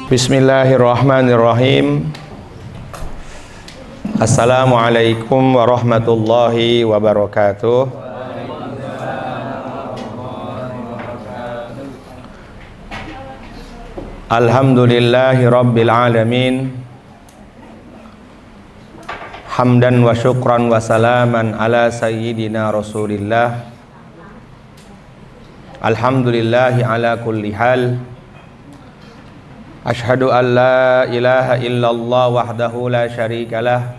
Bismillahirrahmanirrahim. Assalamualaikum warahmatullahi wabarakatuh. Alhamdulillahi rabbil alamin. Hamdan wa syukran wa salaman ala sayyidina Rasulillah. Alhamdulillahi ala kulli hal. Ashhadu an la ilaha illallah wahdahu la syarikalah.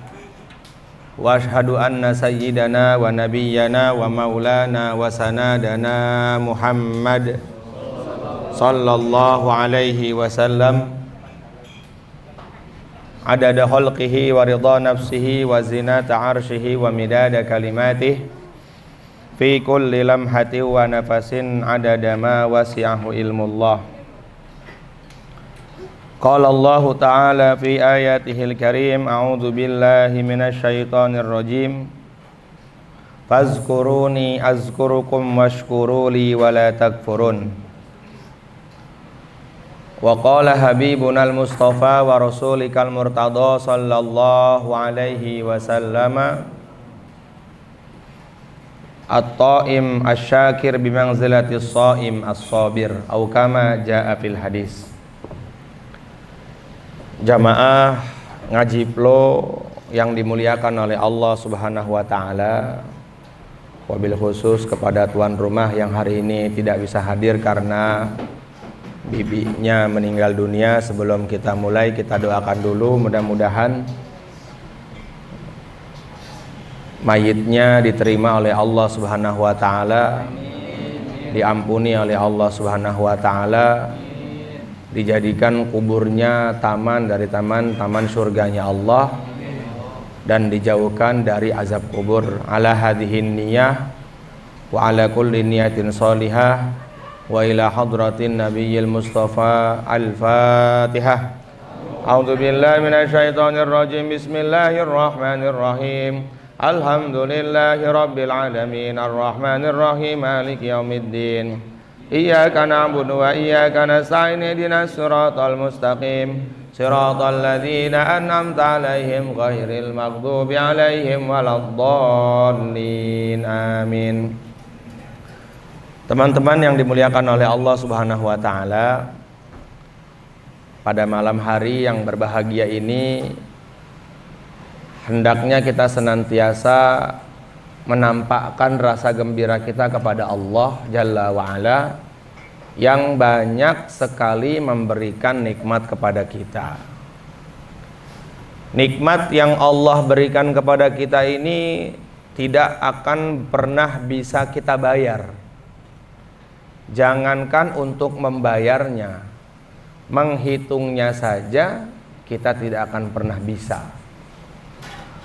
Wa ashhadu anna sayyidana wa nabiyyana wa maulana wa sanadana Muhammad sallallahu alaihi wasallam adada khalqihi wa ridha nafsihi wa zinata arshihi wa midada kalimatihi fi kulli lamhatin wa nafasin adada ma wasi'ahu ilmullah. Qala Allah Ta'ala fi ayatihil karim, a'udzu billahi minasy syaithanir rajim. Fazkuruni azkurukum washkuruli wala takfurun. Wa qala habibunal mustafa wa rasulikal murtada sallallahu alaihi wasallam, at-ta'im asyakir bimanzilatis shaim as-sabir, atau kama jaa fil hadis. Jamaah ngaji Plo yang dimuliakan oleh Allah Subhanahu wa taala, wabil khusus kepada tuan rumah yang hari ini tidak bisa hadir karena bibinya meninggal dunia. Sebelum kita mulai, kita doakan dulu, mudah-mudahan mayitnya diterima oleh Allah Subhanahu wa taala, diampuni oleh Allah Subhanahu wa taala, dijadikan kuburnya taman dari taman-taman surganya Allah, dan dijauhkan dari azab kubur. Ala hadhihin niyah wa ala kulli niyatin salihah wa ila hadratin nabiyil mustafa. Al-Fatihah. A'udzu billahi minasy syaithanir rajim. Bismillahirrahmanirrahim. Alhamdulillahi rabbil alamin arrahmanir rahim maliki yaumiddin. Iyyaka na'budu wa iyyaka nasta'in ihdinas siratal mustaqim siratal ladzina an'amta 'alaihim ghairil maghdubi 'alaihim waladdallin. Amin. Teman-teman yang dimuliakan oleh Allah Subhanahu wa taala, pada malam hari yang berbahagia ini hendaknya kita senantiasa menampakkan rasa gembira kita kepada Allah Jalla wa'ala yang banyak sekali memberikan nikmat kepada kita. Nikmat yang Allah berikan kepada kita ini tidak akan pernah bisa kita bayar. Jangankan untuk membayarnya, menghitungnya saja kita tidak akan pernah bisa.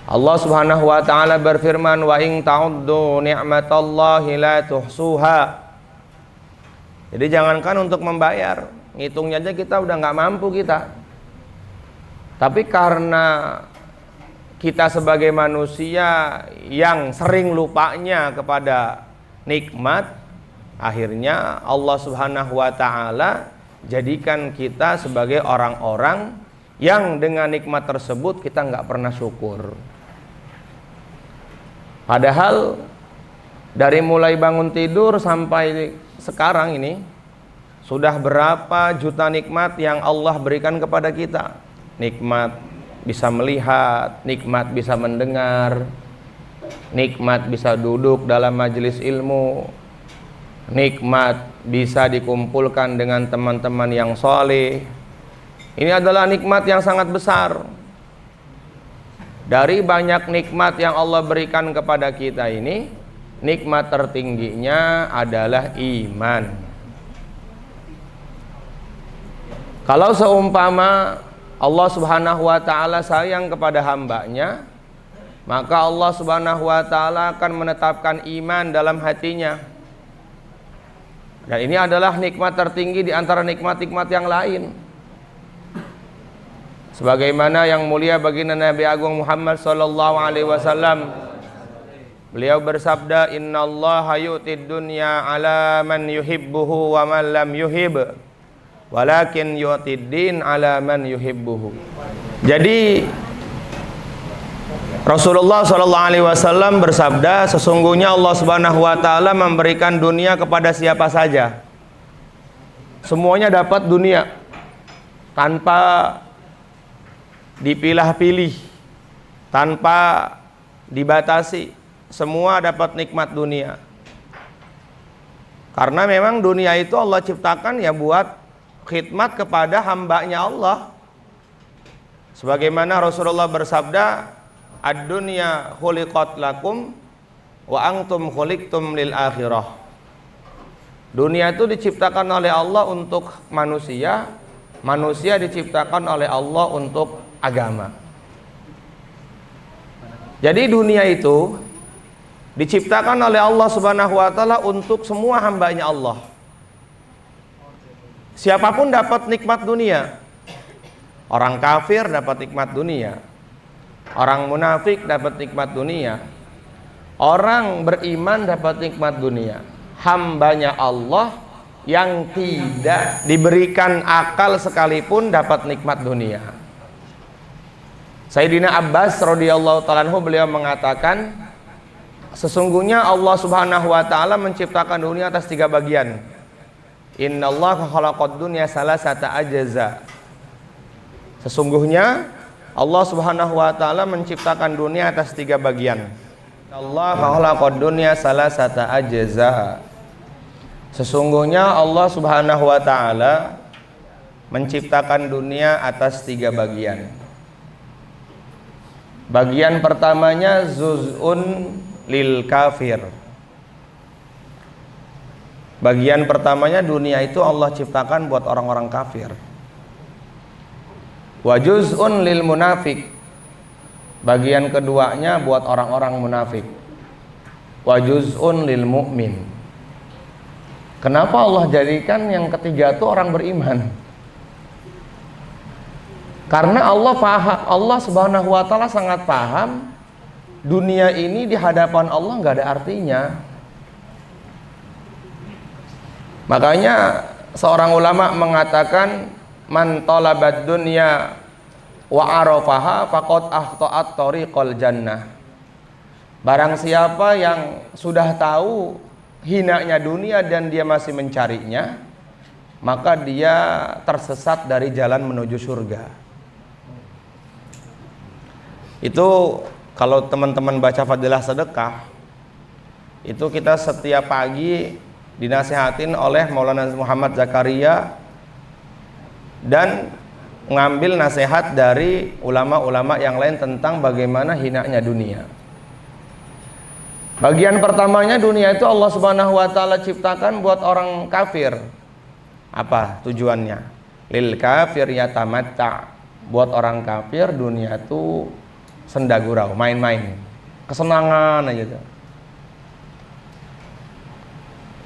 Allah Subhanahu wa taala berfirman, wa in ta'uddu ni'matallahi la tuhsuha. Jadi jangankan untuk membayar, ngitungnya aja kita udah nggak mampu kita. Tapi karena kita sebagai manusia yang sering lupanya kepada nikmat, akhirnya Allah Subhanahu wa taala jadikan kita sebagai orang-orang yang dengan nikmat tersebut kita nggak pernah syukur. Padahal dari mulai bangun tidur sampai sekarang ini sudah berapa juta nikmat yang Allah berikan kepada kita. Nikmat bisa melihat, nikmat bisa mendengar, nikmat bisa duduk dalam majelis ilmu, nikmat bisa dikumpulkan dengan teman-teman yang soleh. Ini adalah nikmat yang sangat besar. Dari banyak nikmat yang Allah berikan kepada kita ini, nikmat tertingginya adalah iman. Kalau seumpama Allah Subhanahu wa taala sayang kepada hambanya, maka Allah Subhanahu wa taala akan menetapkan iman dalam hatinya. Dan ini adalah nikmat tertinggi di antara nikmat-nikmat yang lain. Sebagaimana yang mulia baginda Nabi Agung Muhammad sallallahu alaihi wasallam, beliau bersabda, innallaha yu'tid dunya ala man yuhibbuhu wa man lam yuhib walakin yu'tiddin ala man yuhibbuhu. Jadi Rasulullah sallallahu alaihi wasallam bersabda, sesungguhnya Allah Subhanahu wa taala memberikan dunia kepada siapa saja. Semuanya dapat dunia tanpa dipilah-pilih, tanpa dibatasi. Semua dapat nikmat dunia. Karena memang dunia itu Allah ciptakan ya buat khidmat kepada hambanya Allah. Sebagaimana Rasulullah bersabda, ad-dunya khuliqat lakum wa antum khuliqtum lil akhirah. Dunia itu diciptakan oleh Allah untuk manusia, manusia diciptakan oleh Allah untuk agama. Jadi dunia itu diciptakan oleh Allah Subhanahu wa taala untuk semua hambanya Allah. Siapapun dapat nikmat dunia. Orang kafir dapat nikmat dunia. Orang munafik dapat nikmat dunia. Orang beriman dapat nikmat dunia. Hambanya Allah yang tidak diberikan akal sekalipun dapat nikmat dunia. Sayyidina Abbas radhiyallahu ta'ala anhu, beliau mengatakan, sesungguhnya Allah Subhanahu wa taala menciptakan dunia atas 3 bagian. Innallaha khalaqad dunya salasata ajza. Sesungguhnya Allah Subhanahu wa taala menciptakan dunia atas 3 bagian. Allah khalaqad dunya salasata ajza. Sesungguhnya Allah Subhanahu wa taala menciptakan dunia atas 3 bagian. Bagian pertamanya zuz'un lil kafir. Bagian pertamanya dunia itu Allah ciptakan buat orang-orang kafir. Wa juz'un lil munafik. Bagian keduanya buat orang-orang munafik. Wa juz'un lil mu'min. Kenapa Allah jadikan yang ketiga itu orang beriman? Karena Allah Subhanahu wa taala sangat paham dunia ini di hadapan Allah nggak ada artinya. Makanya seorang ulama mengatakan, man talabad dunya wa arafaha faqad akhta'at tariqal jannah. Barang siapa yang sudah tahu hinanya dunia dan dia masih mencarinya, maka dia tersesat dari jalan menuju surga. Itu kalau teman-teman baca Fadilah Sedekah, itu kita setiap pagi dinasihatin oleh Maulana Muhammad Zakaria dan ngambil nasihat dari ulama-ulama yang lain tentang bagaimana hinanya dunia. Bagian pertamanya, dunia itu Allah Subhanahu wa taala ciptakan buat orang kafir. Apa tujuannya? Lil kafir yatamatta. Buat orang kafir dunia itu senda gurau, main-main, kesenangan aja.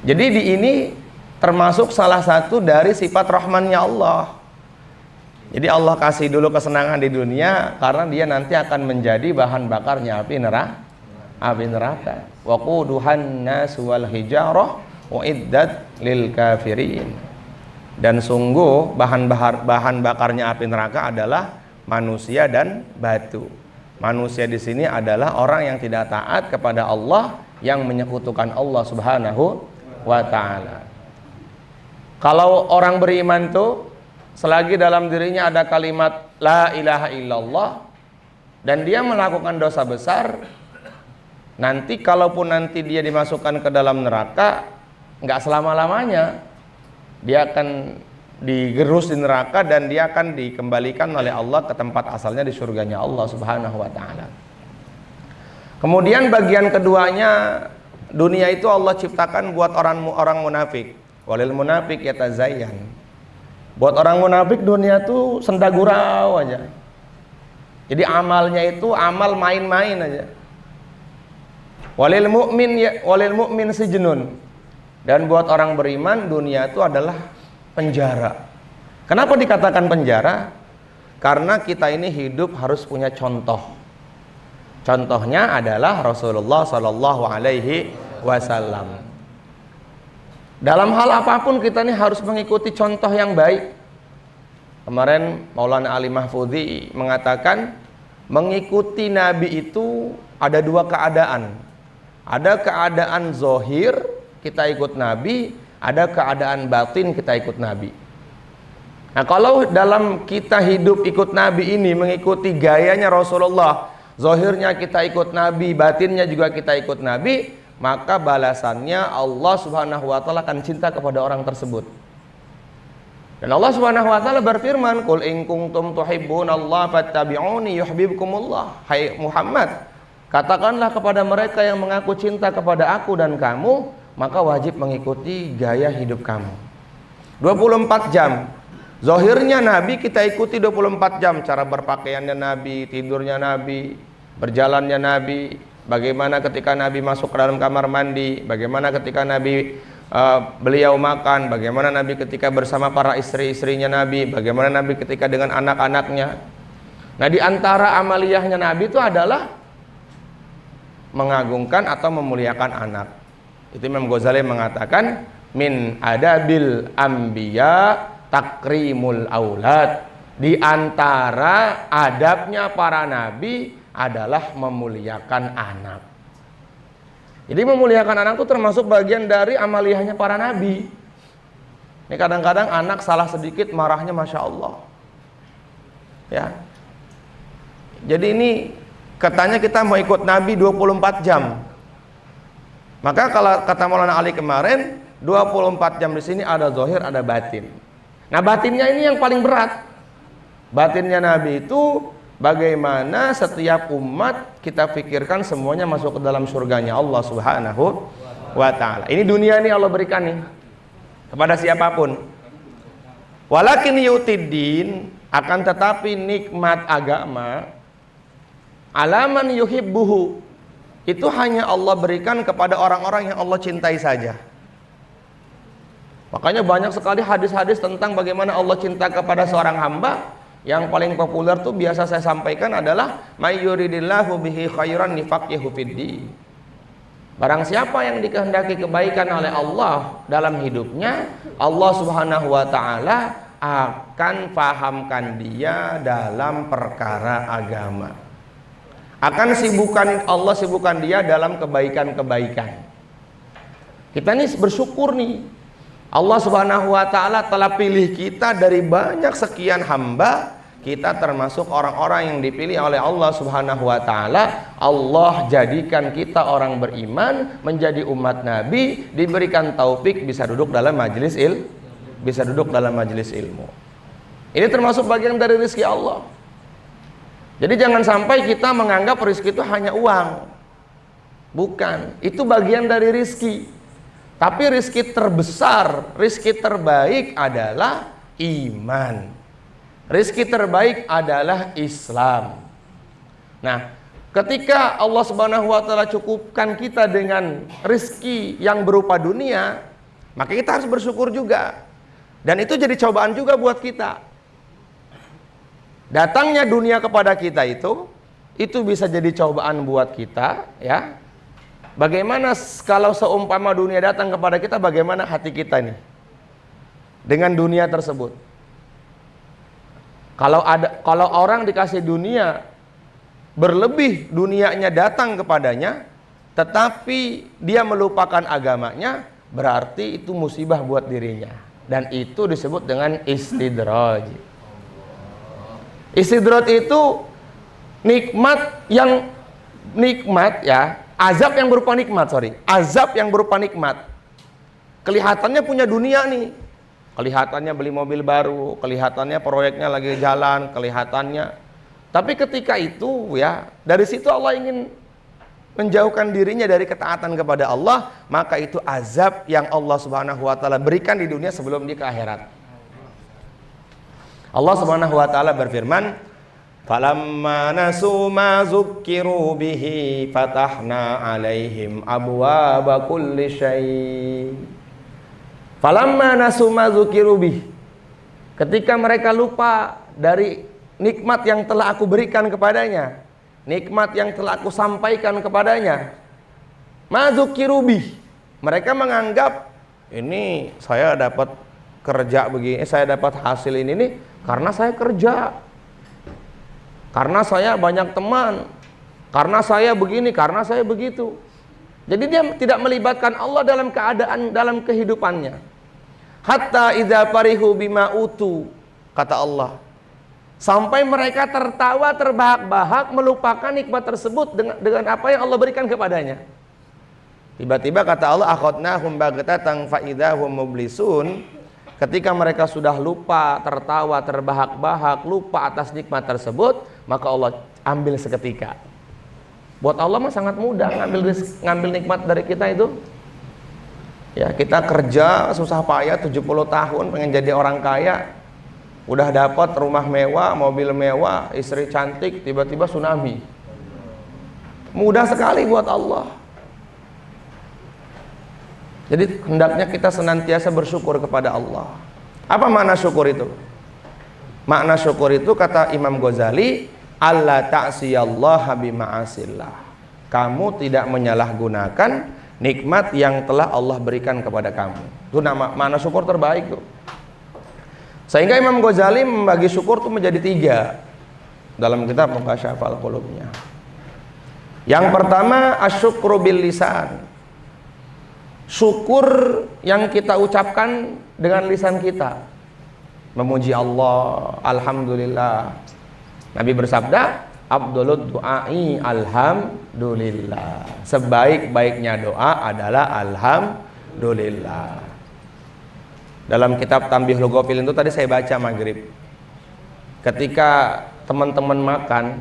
Jadi di ini termasuk salah satu dari sifat rahmannya Allah. Jadi Allah kasih dulu kesenangan di dunia karena dia nanti akan menjadi bahan bakarnya api neraka. Waquduhan nasu wal hijarah uiddat lil kafirin. Dan sungguh bahan bakarnya api neraka adalah manusia dan batu. Manusia di sini adalah orang yang tidak taat kepada Allah, yang menyekutukan Allah Subhanahu wa taala. Kalau orang beriman tuh selagi dalam dirinya ada kalimat la ilaha illallah dan dia melakukan dosa besar, nanti kalaupun nanti dia dimasukkan ke dalam neraka, nggak selama-lamanya. Dia akan digerus di neraka dan dia akan dikembalikan oleh Allah ke tempat asalnya di surganya Allah Subhanahu wa taala. Kemudian bagian keduanya, dunia itu Allah ciptakan buat orang munafik. Walil munafik yatazayyan. Buat orang munafik dunia itu senda gurau aja. Jadi amalnya itu amal main-main aja. Walil mu'min sijnun. Dan buat orang beriman dunia itu adalah penjara. Kenapa dikatakan penjara? Karena kita ini hidup harus punya contoh. Contohnya adalah Rasulullah Sallallahu Alaihi Wasallam. Dalam hal apapun kita ini harus mengikuti contoh yang baik. Kemarin Maulana Ali Mahfudzi mengatakan mengikuti Nabi itu ada dua keadaan. Ada keadaan zohir, kita ikut Nabi. Ada keadaan batin, kita ikut Nabi. Nah, kalau dalam kita hidup ikut Nabi ini, mengikuti gayanya Rasulullah, zohirnya kita ikut Nabi, batinnya juga kita ikut Nabi, maka balasannya Allah Subhanahu wa Ta'ala akan cinta kepada orang tersebut. Dan Allah Subhanahu wa Ta'ala berfirman, "Qul in kuntum tuhibbunallaha fattabi'uni yuhibbukumullah." Hai Muhammad, katakanlah kepada mereka yang mengaku cinta kepada aku dan kamu, maka wajib mengikuti gaya hidup kamu. 24 jam. Zahirnya Nabi kita ikuti 24 jam. Cara berpakaiannya Nabi, tidurnya Nabi, berjalannya Nabi, bagaimana ketika Nabi masuk ke dalam kamar mandi, bagaimana ketika Nabi beliau makan, bagaimana Nabi ketika bersama para istri-istrinya Nabi, bagaimana Nabi ketika dengan anak-anaknya. Nah, di antara amaliyahnya Nabi itu adalah mengagungkan atau memuliakan anak. Itu Imam Ghazali mengatakan min adabil anbiya takrimul aulad. Di antara adabnya para nabi adalah memuliakan anak. Jadi memuliakan anak itu termasuk bagian dari amaliyahnya para nabi. Ini kadang-kadang anak salah sedikit marahnya Masya Allah. Ya. Jadi ini katanya kita mau ikut Nabi 24 jam. Maka kalau kata Maulana Ali kemarin, 24 jam di sini ada zahir, ada batin. Nah, batinnya ini yang paling berat. Batinnya Nabi itu bagaimana setiap umat kita pikirkan semuanya masuk ke dalam surganya Allah Subhanahu wa Ta'ala. Ini dunia ini Allah berikan nih kepada siapapun. Walakin yutiddin, akan tetapi nikmat agama alaman yuhibbuhu, itu hanya Allah berikan kepada orang-orang yang Allah cintai saja. Makanya banyak sekali hadis-hadis tentang bagaimana Allah cinta kepada seorang hamba. Yang paling populer tuh biasa saya sampaikan adalah may yuridillahu bihi khairan yufaqihu fiddin. Barang siapa yang dikehendaki kebaikan oleh Allah dalam hidupnya, Allah Subhanahu wa Ta'ala akan fahamkan dia dalam perkara agama. Akan Allah sibukkan dia dalam kebaikan-kebaikan. Kita ini bersyukur nih, Allah Subhanahu wa Ta'ala telah pilih kita dari banyak sekian hamba. Kita termasuk orang-orang yang dipilih oleh Allah Subhanahu wa Ta'ala. Allah jadikan kita orang beriman, menjadi umat Nabi, diberikan taufik bisa duduk dalam majelis ilmu. Ini termasuk bagian dari rezeki Allah. Jadi jangan sampai kita menganggap rezeki itu hanya uang. Bukan, itu bagian dari rezeki. Tapi rezeki terbesar, rezeki terbaik adalah iman. Rezeki terbaik adalah Islam. Nah, ketika Allah Subhanahu wa Ta'ala cukupkan kita dengan rezeki yang berupa dunia, maka kita harus bersyukur juga. Dan itu jadi cobaan juga buat kita. Datangnya dunia kepada kita itu bisa jadi cobaan buat kita, ya. Bagaimana kalau seumpama dunia datang kepada kita, bagaimana hati kita nih dengan dunia tersebut? Kalau orang dikasih dunia berlebih, dunianya datang kepadanya, tetapi dia melupakan agamanya, berarti itu musibah buat dirinya. Dan itu disebut dengan istidraj. Istidraj itu nikmat ya, azab yang berupa nikmat. Kelihatannya punya dunia nih, kelihatannya beli mobil baru, kelihatannya proyeknya lagi jalan, kelihatannya. Tapi ketika itu ya, dari situ Allah ingin menjauhkan dirinya dari ketaatan kepada Allah, maka itu azab yang Allah Subhanahu wa Ta'ala berikan di dunia sebelum dia ke akhirat. Allah Subhanahu wa Ta'ala berfirman, "Falamma nasu ma dzukkiru bihi fatahna 'alaihim abwaaba kulli syai'." Falamma nasu ma dzukkiru bihi. Ketika mereka lupa dari nikmat yang telah aku berikan kepadanya, nikmat yang telah aku sampaikan kepadanya, ma dzukkiru bihi. Mereka menganggap ini saya dapat kerja begini, saya dapat hasil ini nih karena saya kerja, karena saya banyak teman, karena saya begini, karena saya begitu. Jadi dia tidak melibatkan Allah dalam keadaan, dalam kehidupannya. Hatta idza farihu bima utu, kata Allah, sampai mereka tertawa terbahak-bahak melupakan nikmat tersebut dengan apa yang Allah berikan kepadanya. Tiba-tiba kata Allah, akhadnahum baghtatan fa idzahum mublisun. Ketika mereka sudah lupa, tertawa terbahak-bahak, lupa atas nikmat tersebut, maka Allah ambil seketika. Buat Allah mah sangat mudah ngambil nikmat dari kita itu. Ya, kita kerja susah payah 70 tahun pengen jadi orang kaya, udah dapat rumah mewah, mobil mewah, istri cantik, tiba-tiba tsunami. Mudah sekali buat Allah. Jadi hendaknya kita senantiasa bersyukur kepada Allah. Apa makna syukur itu? Makna syukur itu kata Imam Ghazali, alla ta'siyallaha bima'asillah. Kamu tidak menyalahgunakan nikmat yang telah Allah berikan kepada kamu. Itu makna syukur terbaik tuh. Sehingga Imam Ghazali membagi syukur itu menjadi 3 dalam kitab Mukasyafal Qulubnya. Yang pertama asyukru bil lisan. Syukur yang kita ucapkan dengan lisan kita, memuji Allah, alhamdulillah. Nabi bersabda, afdhalud du'ai alhamdulillah. Sebaik-baiknya doa adalah alhamdulillah. Dalam kitab Tanbih Lughafil itu tadi saya baca maghrib, ketika teman-teman makan,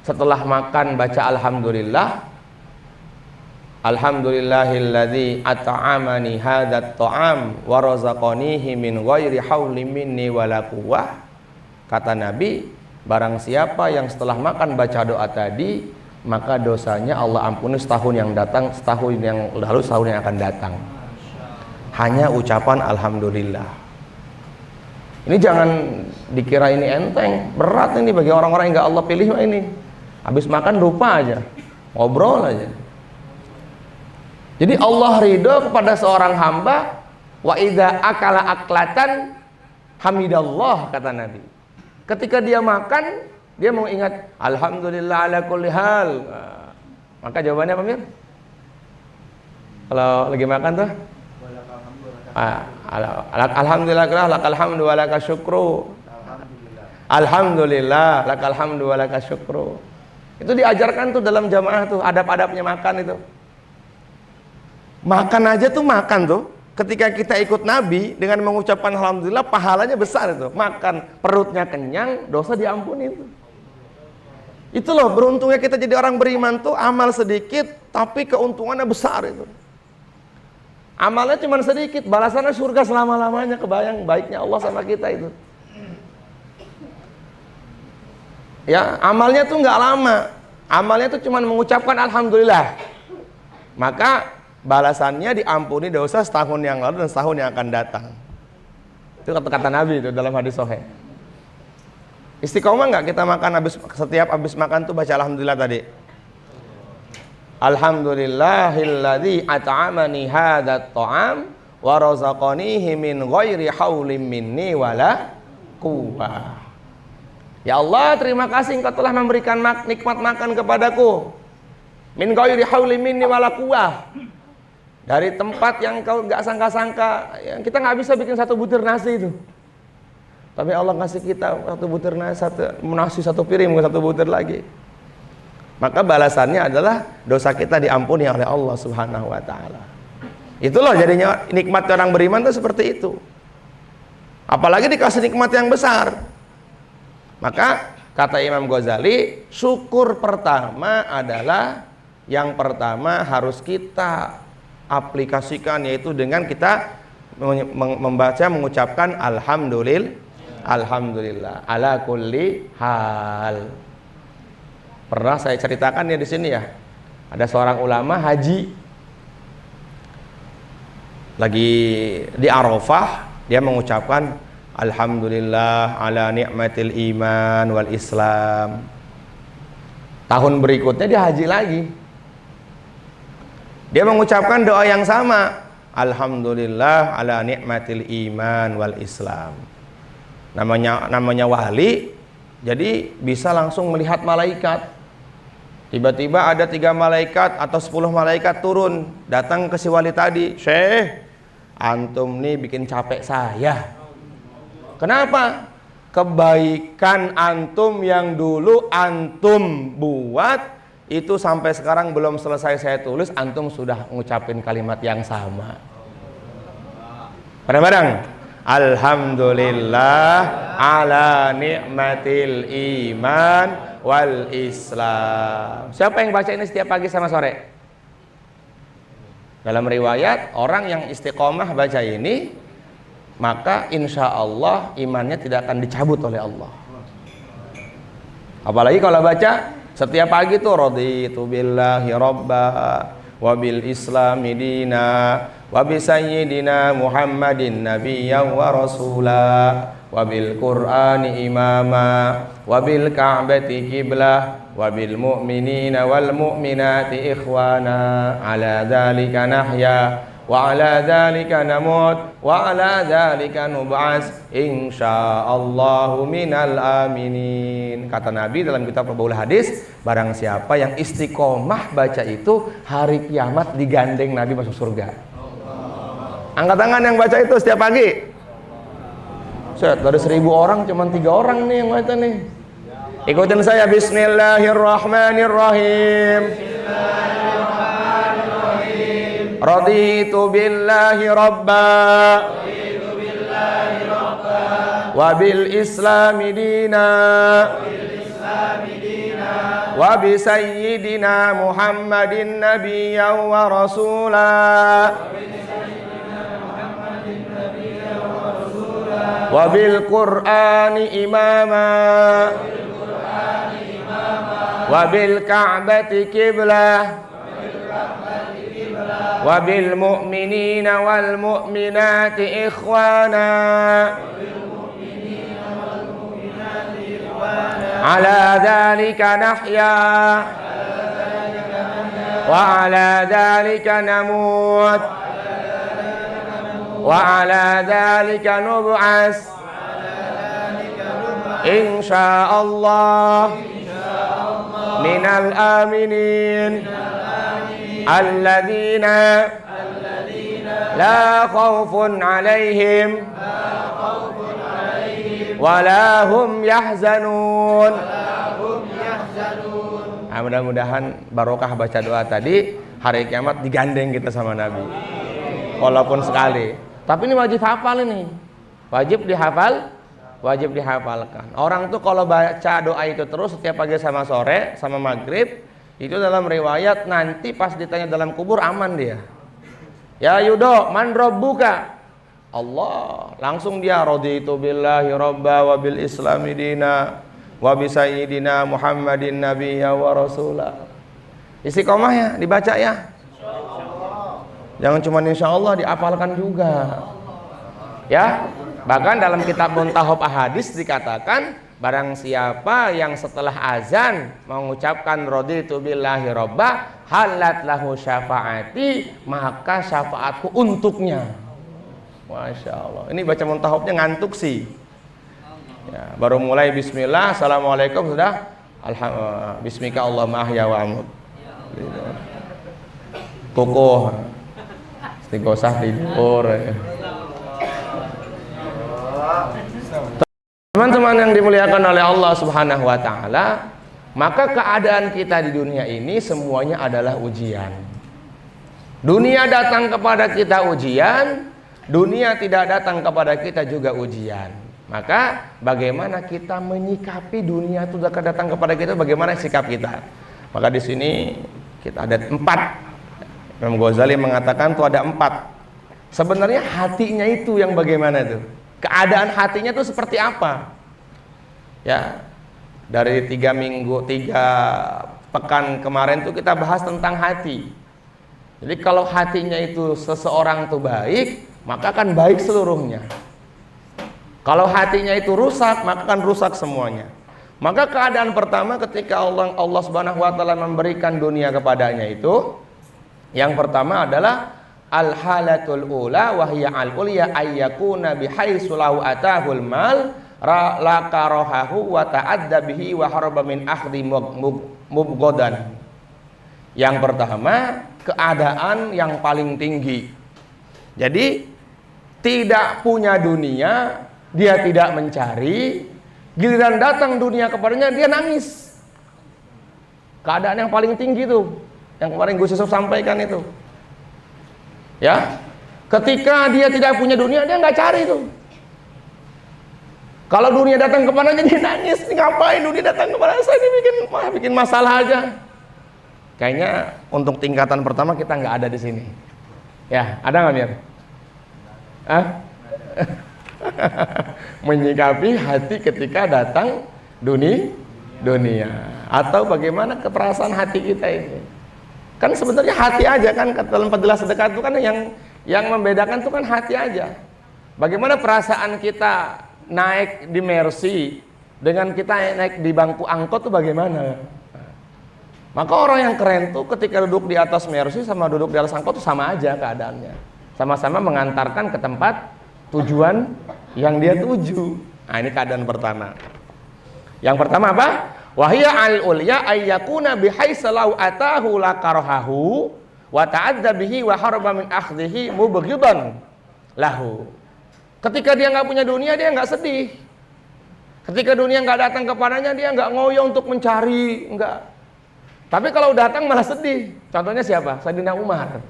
setelah makan baca alhamdulillah, alhamdulillahilladzi at'amani hadzat ta'am wa razaqanihi min ghairi haulin minni wala quwwah. Kata Nabi, barang siapa yang setelah makan baca doa tadi, maka dosanya Allah ampuni setahun yang datang, setahun yang lalu, setahun yang akan datang. Hanya ucapan alhamdulillah. Ini jangan dikira ini enteng, berat ini bagi orang-orang yang enggak Allah pilih ini. Habis makan lupa aja, ngobrol aja. Jadi Allah ridho kepada seorang hamba, wa idza akala aklatan hamidallah, kata Nabi. Ketika dia makan, dia mau ingat alhamdulillah ala kulli hal. Maka jawabannya apa, Mir? Kalau lagi makan tuh? Alhamdulillah, lakal hamdu wa lakal syukru. Alhamdulillah, lakal hamdu wa lakal syukru. Itu diajarkan tuh dalam jamaah tuh, adab-adabnya makan itu. Makan aja tuh makan tuh, ketika kita ikut Nabi dengan mengucapkan alhamdulillah, pahalanya besar itu. Makan perutnya kenyang, dosa diampuni itu. Itu loh beruntungnya kita jadi orang beriman tuh, amal sedikit tapi keuntungannya besar itu. Amalnya cuma sedikit, balasannya surga selama-lamanya. Kebayang baiknya Allah sama kita itu. Ya, amalnya tuh nggak lama. Amalnya tuh cuma mengucapkan alhamdulillah. Maka balasannya diampuni dosa setahun yang lalu dan setahun yang akan datang. Itu kata-kata Nabi itu dalam hadis sahih. Istiqomah nggak kita makan setiap habis makan tuh baca alhamdulillah tadi. Alhamdulillahilladzi at'amani hadzat ta'am wa razaqanihi min ghairi haulin minni wala quwwah. Ya Allah, terima kasih Engkau telah memberikan nikmat makan kepadaku. Min ghairi haulin minni wala quwwah. Dari tempat yang kau nggak sangka-sangka, yang kita nggak bisa bikin satu butir nasi itu. Tapi Allah ngasih kita satu butir nasi, satu piring, bukan satu butir lagi. Maka balasannya adalah dosa kita diampuni oleh Allah Subhanahu wa Ta'ala. Itu loh jadinya nikmat orang beriman itu seperti itu. Apalagi dikasih nikmat yang besar. Maka kata Imam Ghazali, syukur pertama adalah yang pertama harus kita aplikasikan, yaitu dengan kita mengucapkan alhamdulillah ala kulli hal. Pernah saya ceritakan ya di sini ya, ada seorang ulama haji lagi di Arafah, dia mengucapkan alhamdulillah ala ni'matil iman wal islam. Tahun berikutnya dia haji lagi, dia mengucapkan doa yang sama, Alhamdulillah ala nikmatil iman wal Islam. Namanya wali, jadi bisa langsung melihat malaikat. Tiba-tiba ada 3 malaikat atau 10 malaikat turun, datang ke si wali tadi. Syekh, antum nih bikin capek saya. Kenapa? Kebaikan antum yang dulu antum buat itu sampai sekarang belum selesai saya tulis, antum sudah ngucapin kalimat yang sama. Bareng-bareng. Alhamdulillah ala nikmatil iman wal Islam. Siapa yang baca ini setiap pagi sama sore? Dalam riwayat, orang yang istiqomah baca ini, maka insya Allah imannya tidak akan dicabut oleh Allah. Apalagi kalau baca setiap pagi tuh raditu billahi robba wa bil islami dina wa bi sayyidina Muhammadin nabiyyan wa rasula wa bil qur'ani imama wa bil ka'bati qiblah wa bil mu'minina wal mu'minati ikhwana ala dzalika nahya wa ala dzalika namut wa ala dzalika nub'ats insyaallahu minal aminin. Kata Nabi dalam kitab Rabbul Hadis, barang siapa yang istiqomah baca itu, hari kiamat digandeng Nabi masuk surga. Angkat tangan yang baca itu setiap pagi. Set, dari 1000 orang cuma 3 orang nih yang baca nih. Ikutin saya, bismillahirrahmanirrahim. Raditu billahi rabba wa bil islami dina wa bi sayyidina Muhammadin nabiyyan wa rasula wa bil qur'ani imama wa bil ka'bati qiblah wa bil mu'minina wal mu'minati ikhwana ala dzalika nahya wa ala dzalika namut wa ala dzalika nub'ats insyaallah minal aminin alladzina la khaufun alaihim wa la hum yahzanun. Nah, mudah-mudahan barokah baca doa tadi, hari kiamat digandeng kita sama Nabi. Walaupun sekali. Tapi ini wajib hafal ini. Wajib dihafal, wajib dihafalkan. Orang tuh kalau baca doa itu terus setiap pagi sama sore sama maghrib, itu dalam riwayat nanti pas ditanya dalam kubur aman dia. Ya Yudo, man rabbuka? Allah. Langsung dia raditu billahi robba wa bil islami dina wa bi sayyidina Muhammadin nabiyyan wa rasula. Istiqomah ya, dibaca ya. Jangan cuma insyaallah, dihafalkan juga. Ya, bahkan dalam kitab Muntahab Ahadits dikatakan, barang siapa yang setelah azan mengucapkan raditu billahi robba halat lahu syafaati, maka syafaatku untuknya. Masya Allah. Ini baca muntahabnya ngantuk sih ya, baru mulai bismillah, assalamualaikum sudah bismika Allahumma ahya wa amut, kukuh istighosah tidur ya. Teman-teman yang dimuliakan oleh Allah Subhanahu wa taala, maka keadaan kita di dunia ini semuanya adalah ujian. Dunia datang kepada kita ujian, dunia tidak datang kepada kita juga ujian. Maka bagaimana kita menyikapi dunia itu datang kepada kita, bagaimana sikap kita? Maka di sini kita ada 4. Imam Ghazali mengatakan itu ada 4. Sebenarnya hatinya itu yang bagaimana tuh? Keadaan hatinya tuh seperti apa? Ya, dari 3 pekan kemarin tuh kita bahas tentang hati. Jadi kalau hatinya itu seseorang tuh baik, maka akan baik seluruhnya. Kalau hatinya itu rusak, maka akan rusak semuanya. Maka keadaan pertama ketika Allah Subhanahu wa taala memberikan dunia kepadanya itu, yang pertama adalah al-halatul ula wa hiya al-ulya ayyakuna bihaitsu law atahul mal la karahahu wa ta'adda bihi wa haraba min akhdi mubghadan. Yang pertama, keadaan yang paling tinggi. Jadi tidak punya dunia, dia tidak mencari, giliran datang dunia kepadanya dia nangis. Keadaan yang paling tinggi itu, yang kemarin Gus Yusuf sampaikan itu. Ya, ketika dia tidak punya dunia, dia nggak cari itu. Kalau dunia datang kepadanya dia nangis, ngapain dunia datang kepada saya, ini bikin masalah aja. Kayaknya untuk tingkatan pertama kita nggak ada di sini. Ya, ada nggak Mir? Menyikapi hati ketika datang dunia, atau bagaimana keperasaan hati kita ini? Kan sebenarnya hati aja kan, dalam fadilah sedekah itu kan yang membedakan itu kan hati aja. Bagaimana perasaan kita naik di Mercy dengan kita naik di bangku angkot itu bagaimana? Maka orang yang keren tuh ketika duduk di atas Mercy sama duduk di atas angkot itu sama aja keadaannya. Sama-sama mengantarkan ke tempat tujuan yang dia tuju. Nah, ini keadaan pertama. Yang pertama apa? Wahia al-ulya ayyakuna bihaitsu law atahu la karahahu wa ta'adda bihi wa haraba min akhdhihi mubghidan lahu. Ketika dia nggak punya dunia, dia nggak sedih. Ketika dunia nggak datang kepadanya, dia nggak ngoyo untuk mencari, enggak. Tapi kalau datang malah sedih. Contohnya siapa? Sayyidina Umar.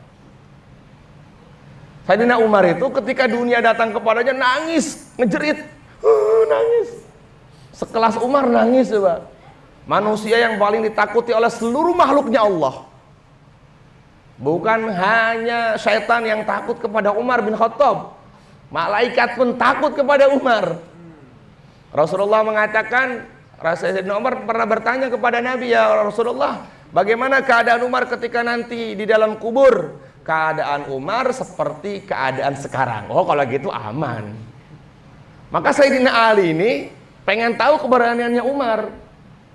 Sayyidina Umar itu ketika dunia datang kepadanya nangis, ngejerit, nangis. Sekelas Umar nangis coba. Manusia yang paling ditakuti oleh seluruh makhluknya Allah. Bukan hanya syaitan yang takut kepada Umar bin Khattab, malaikat pun takut kepada Umar. Rasulullah mengatakan, Sayyidina Umar pernah bertanya kepada Nabi, ya Rasulullah, bagaimana keadaan Umar ketika nanti di dalam kubur? Keadaan Umar seperti keadaan sekarang. Oh, kalau gitu aman. Maka Sayyidina Ali ini pengen tahu keberaniannya Umar.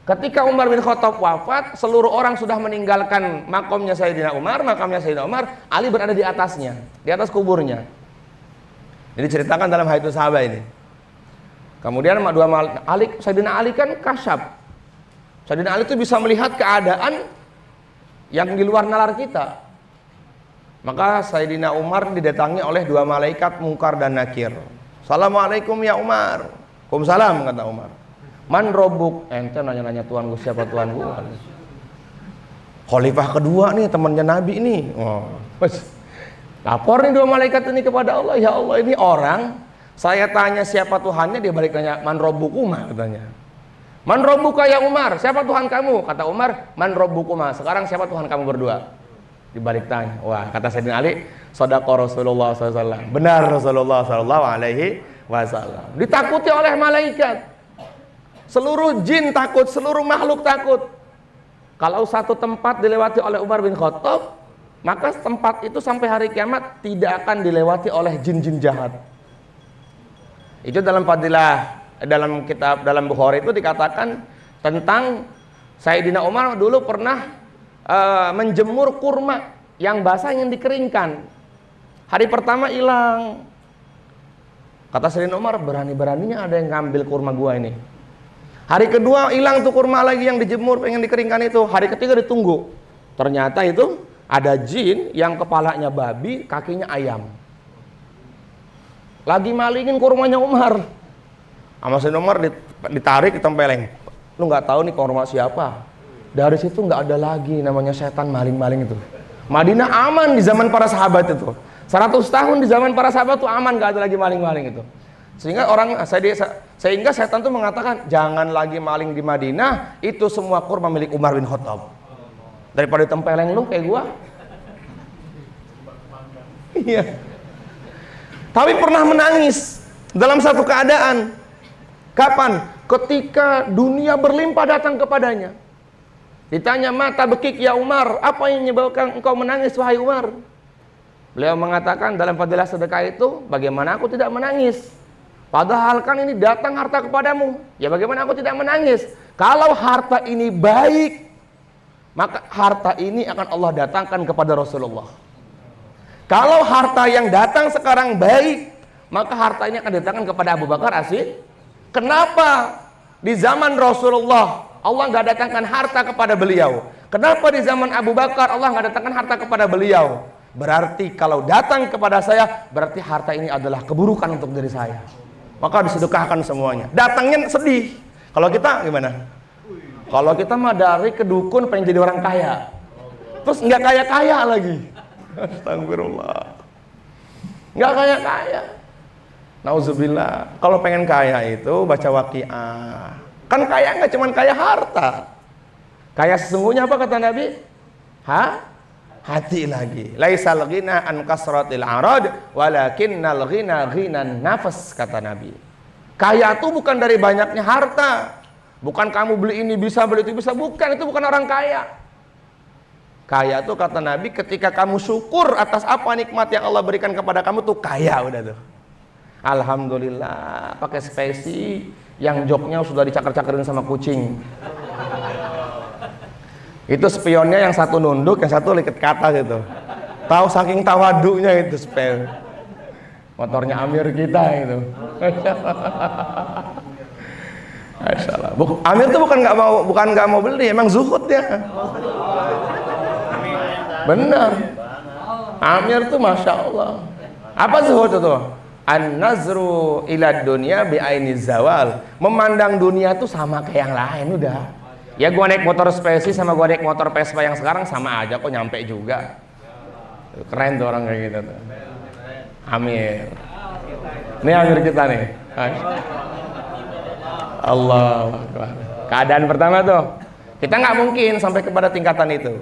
Ketika Umar bin Khattab wafat, seluruh orang sudah meninggalkan makamnya Sayyidina Umar, Ali berada di atasnya, di atas kuburnya. Ini diceritakan dalam Hayatus Sahabat ini. Kemudian Sayyidina Ali kan kasyaf. Sayyidina Ali itu bisa melihat keadaan yang di luar nalar kita. Maka Sayyidina Umar didatangi oleh dua malaikat Munkar dan Nakir. Assalamualaikum ya Umar. Waalaikumsalam, kata Umar. Man robuk, ente nanya-nanya Tuhan gue, siapa Tuhan gue? Khalifah kedua nih, temannya Nabi nih. Lapor nih dua malaikat ini kepada Allah, ya Allah, ini orang saya tanya siapa Tuhannya, dia balik tanya man robbukuma, katanya. Man robbuka ya Umar, siapa Tuhan kamu? Kata Umar, man robbukuma. Sekarang siapa Tuhan kamu berdua? Dibalik tanya. Wah, kata Sayyidina Ali, shadaqa Rasulullah SAW. Benar Rasulullah SAW. Ditakuti oleh malaikat. Seluruh jin takut, seluruh makhluk takut. Kalau satu tempat dilewati oleh Umar bin Khattab, maka tempat itu sampai hari kiamat tidak akan dilewati oleh jin-jin jahat. Itu dalam fadilah, dalam kitab, dalam Bukhari itu dikatakan tentang Sayyidina Umar dulu pernah menjemur kurma yang basah yang dikeringkan. Hari pertama hilang. Kata Sayyidina Umar, berani-beraninya ada yang ngambil kurma gua ini. Hari kedua hilang tuh kurma lagi yang dijemur, pengen dikeringkan itu. Hari ketiga ditunggu. Ternyata itu ada jin yang kepalanya babi, kakinya ayam. Lagi malingin kurmanya Umar. Sama Sayyidina Umar ditarik, ditempeleng. Lu nggak tahu nih kurma siapa? Dari situ nggak ada lagi namanya setan maling-maling itu. Madinah aman di zaman para sahabat itu. 100 tahun di zaman para sahabat itu aman, nggak ada lagi maling-maling itu. Sehingga setan itu mengatakan jangan lagi maling di Madinah, itu semua kurma milik Umar bin Khattab. Daripada tempeleng lu kayak gua. Iya. Tapi pernah menangis dalam satu keadaan. Kapan? Ketika dunia berlimpah datang kepadanya. Ditanya, mata bekik ya Umar, apa yang menyebabkan engkau menangis wahai Umar? Beliau mengatakan dalam fadilah sedekah itu, bagaimana aku tidak menangis? Padahal kan ini datang harta kepadamu. Ya bagaimana aku tidak menangis? Kalau harta ini baik, maka harta ini akan Allah datangkan kepada Rasulullah. Kalau harta yang datang sekarang baik, maka harta ini akan datangkan kepada Abu Bakar As-Siddiq. Kenapa di zaman Rasulullah Allah nggak datangkan harta kepada beliau? Kenapa di zaman Abu Bakar Allah nggak datangkan harta kepada beliau? Berarti kalau datang kepada saya, berarti harta ini adalah keburukan untuk diri saya. Maka disedekahkan semuanya. Datangnya sedih. Kalau kita gimana? Kalau kita mah dari kedukun pengen jadi orang kaya, terus nggak kaya-kaya lagi. Astagfirullah. Nggak kaya-kaya. Nauzubillah. Kalau pengen kaya itu baca Waqiah. Kan kaya nggak cuma kaya harta. Kaya sesungguhnya apa kata Nabi? Hati lagi. Laisal ghina an kasratil arad, walakinnal ghina ghinan nafas, kata Nabi. Kaya itu bukan dari banyaknya harta. Bukan kamu beli ini bisa, beli itu bisa, bukan. Itu bukan orang kaya. Kaya itu kata Nabi ketika kamu syukur atas apa nikmat yang Allah berikan kepada kamu, tuh kaya udah tuh. Alhamdulillah, pakai spesi yang joknya sudah dicakar-cakarin sama kucing. Itu spionnya yang satu nunduk, yang satu liket kata gitu. Tahu saking tawadunya itu spion. Motornya Amir kita itu. Masya Allah. Amir tuh bukan nggak mau beli, emang zuhud dia. Benar. Amir tuh masya Allah. Apa zuhud itu? An-nazru ila dunya bi aini zawal. Memandang dunia tuh sama kayak yang lain udah. Ya gua naik motor spesi sama gua naik motor Vespa yang sekarang sama aja kok, nyampe juga. Keren tuh orang kayak gitu tuh. Amir. Ini Amir kita nih. Allah Akbar. Keadaan pertama tuh, kita nggak mungkin sampai kepada tingkatan itu.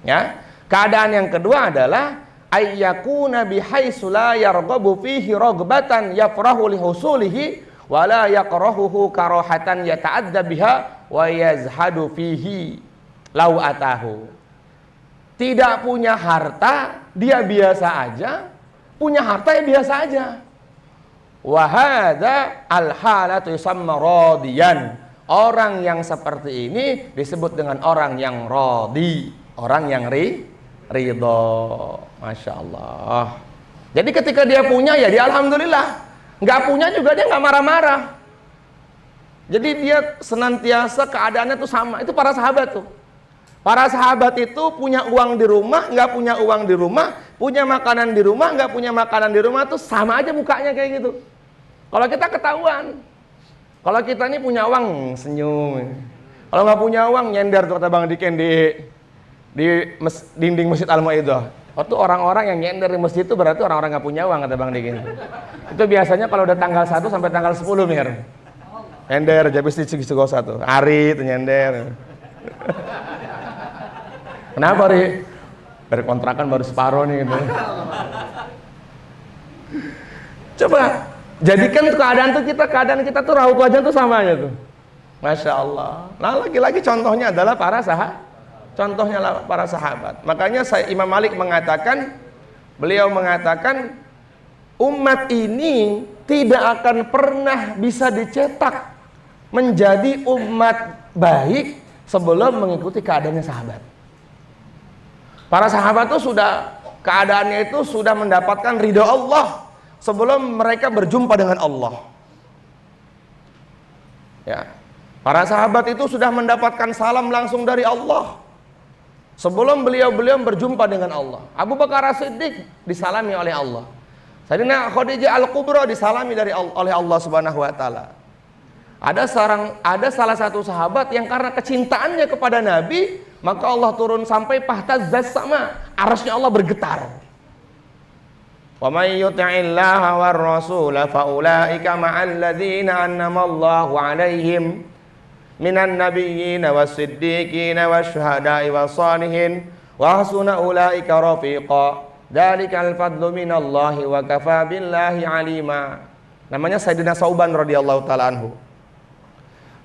Ya. Keadaan yang kedua adalah ayyakuna bihaitsu la yarghabu fihi raghbatan yafrahu li husulihi wa la yakrahuhu karahatan yata'adda biha wa yazhadu fihi lau atahu. Tidak punya harta, dia biasa aja. Punya harta ya biasa aja. Wa hadza al-halatu yusamma radiyan. Orang yang seperti ini disebut dengan orang yang radi, orang yang ridho. Masya Allah. Jadi ketika dia punya ya dia alhamdulillah. Nggak punya juga dia nggak marah-marah. Jadi dia senantiasa keadaannya tuh sama. Itu para sahabat tuh. Para sahabat itu punya uang di rumah, nggak punya uang di rumah, punya makanan di rumah, nggak punya makanan di rumah, tuh sama aja mukanya kayak gitu. Kalau kita ketahuan. Kalau kita ini punya uang senyum. Kalau nggak punya uang nyender tuh kata Bang Diken di dinding Masjid Al-Maidah. Itu orang-orang yang nyender di masjid itu berarti orang-orang nggak punya uang kata Bang Diken. Itu biasanya kalau udah tanggal 1 sampai tanggal 10 Mir. Nyender jabis di Cigogo 1. Ari itu nyender. Kenapa Ri? Dari kontrakan baru separuh nih gitu. Coba jadikan keadaan kita tuh raut wajah tuh sama aja tuh. Masya Allah. Nah lagi-lagi contohnya adalah para sahabat. Makanya Imam Malik mengatakan, beliau mengatakan umat ini tidak akan pernah bisa dicetak menjadi umat baik sebelum mengikuti keadaannya sahabat. Para sahabat itu keadaannya itu sudah mendapatkan ridha Allah sebelum mereka berjumpa dengan Allah. Ya. Para sahabat itu sudah mendapatkan salam langsung dari Allah sebelum beliau berjumpa dengan Allah. Abu Bakar As-Siddiq disalami oleh Allah. Sayyidina Khadijah Al-Kubra disalami oleh Allah Subhanahu wa taala. Ada salah satu sahabat yang karena kecintaannya kepada Nabi, maka Allah turun sampai pahtazzas sama, arasnya Allah bergetar. Wa may yuti'illaha war rasul fa ulaika ma'al ladzina an'ama Allahu 'alaihim minan nabiyyin was-siddiqin wasyuhada'i was-shalihin wa hasuna ulaika rafiqa. Dzalikal fadlu minallahi wa kafaa billahi 'alima. Namanya Sayyidina Sauban radhiyallahu taala anhu.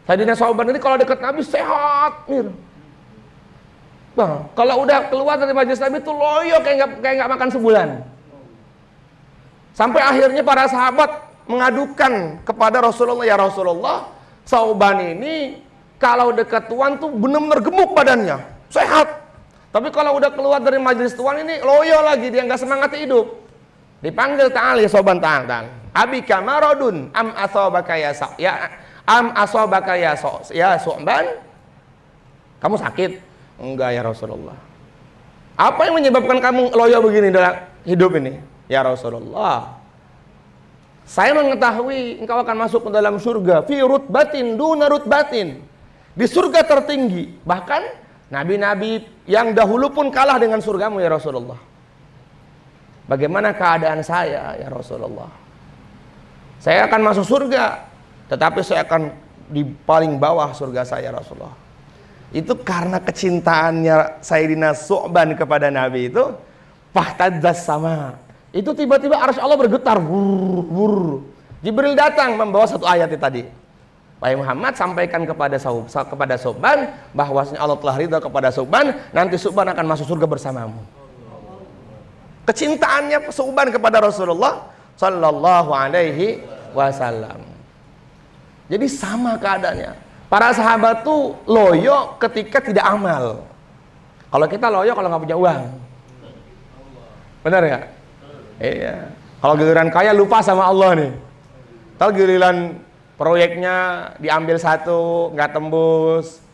Sayyidina Sauban ini kalau dekat Nabi sehat, Mir. Nah, kalau udah keluar dari majelis Nabi itu loyo kayak nggak makan sebulan. Sampai akhirnya para sahabat mengadukan kepada Rasulullah, ya Rasulullah, Sauban ini kalau dekat Tuhan tuh benar-benar gemuk badannya, sehat. Tapi kalau udah keluar dari majelis tuan ini loyo lagi, dia nggak semangat hidup. Dipanggil ta'al ya soban ta'al. Abika maradun am asabaka ya am asabaka ya su'ban? Kamu sakit? Enggak ya Rasulullah. Apa yang menyebabkan kamu loyo begini dalam hidup ini? Ya Rasulullah, saya mengetahui engkau akan masuk ke dalam surga fi rutbatin duna rutbatin, di surga tertinggi. Bahkan nabi-nabi yang dahulu pun kalah dengan surgamu ya Rasulullah. Bagaimana keadaan saya ya Rasulullah? Saya akan masuk surga, tetapi saya akan di paling bawah surga saya Rasulullah. Itu karena kecintaannya Sayyidina Su'ban kepada Nabi itu, fahtadzas sama. Itu tiba-tiba arsy Allah bergetar, wur. Jibril datang membawa satu ayat itu tadi. Wahai Muhammad, sampaikan kepada Su'ban bahwasanya Allah telah ridha kepada Su'ban, nanti Su'ban akan masuk surga bersamamu. Kecintaannya Su'ban kepada Rasulullah sallallahu alaihi wasallam. Jadi sama keadaannya. Para sahabat tuh loyo ketika tidak amal. Kalau kita loyo kalau nggak punya uang. Benar ya? Iya. Kalau giliran kaya lupa sama Allah nih. Kalau giliran proyeknya diambil satu, nggak tembus,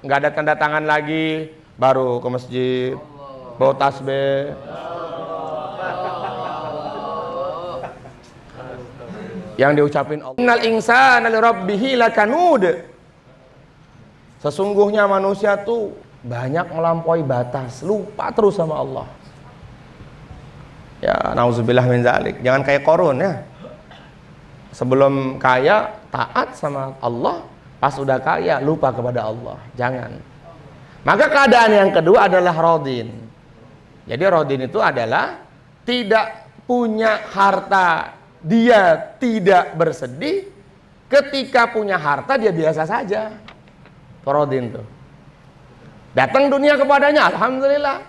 nggak ada tanda tangan lagi, baru ke masjid, bawa tasbih. Yang diucapin Allah. Innal insana li rabbih lakanud. Sesungguhnya manusia tuh banyak melampaui batas, lupa terus sama Allah. Ya, nauzubillah min zalik. Jangan kayak Qarun ya. Sebelum kaya taat sama Allah, pas udah kaya lupa kepada Allah. Jangan. Maka keadaan yang kedua adalah rodin. Jadi rodin itu adalah tidak punya harta, dia tidak bersedih. Ketika punya harta dia biasa saja. Rodin tuh. Datang dunia kepadanya, alhamdulillah.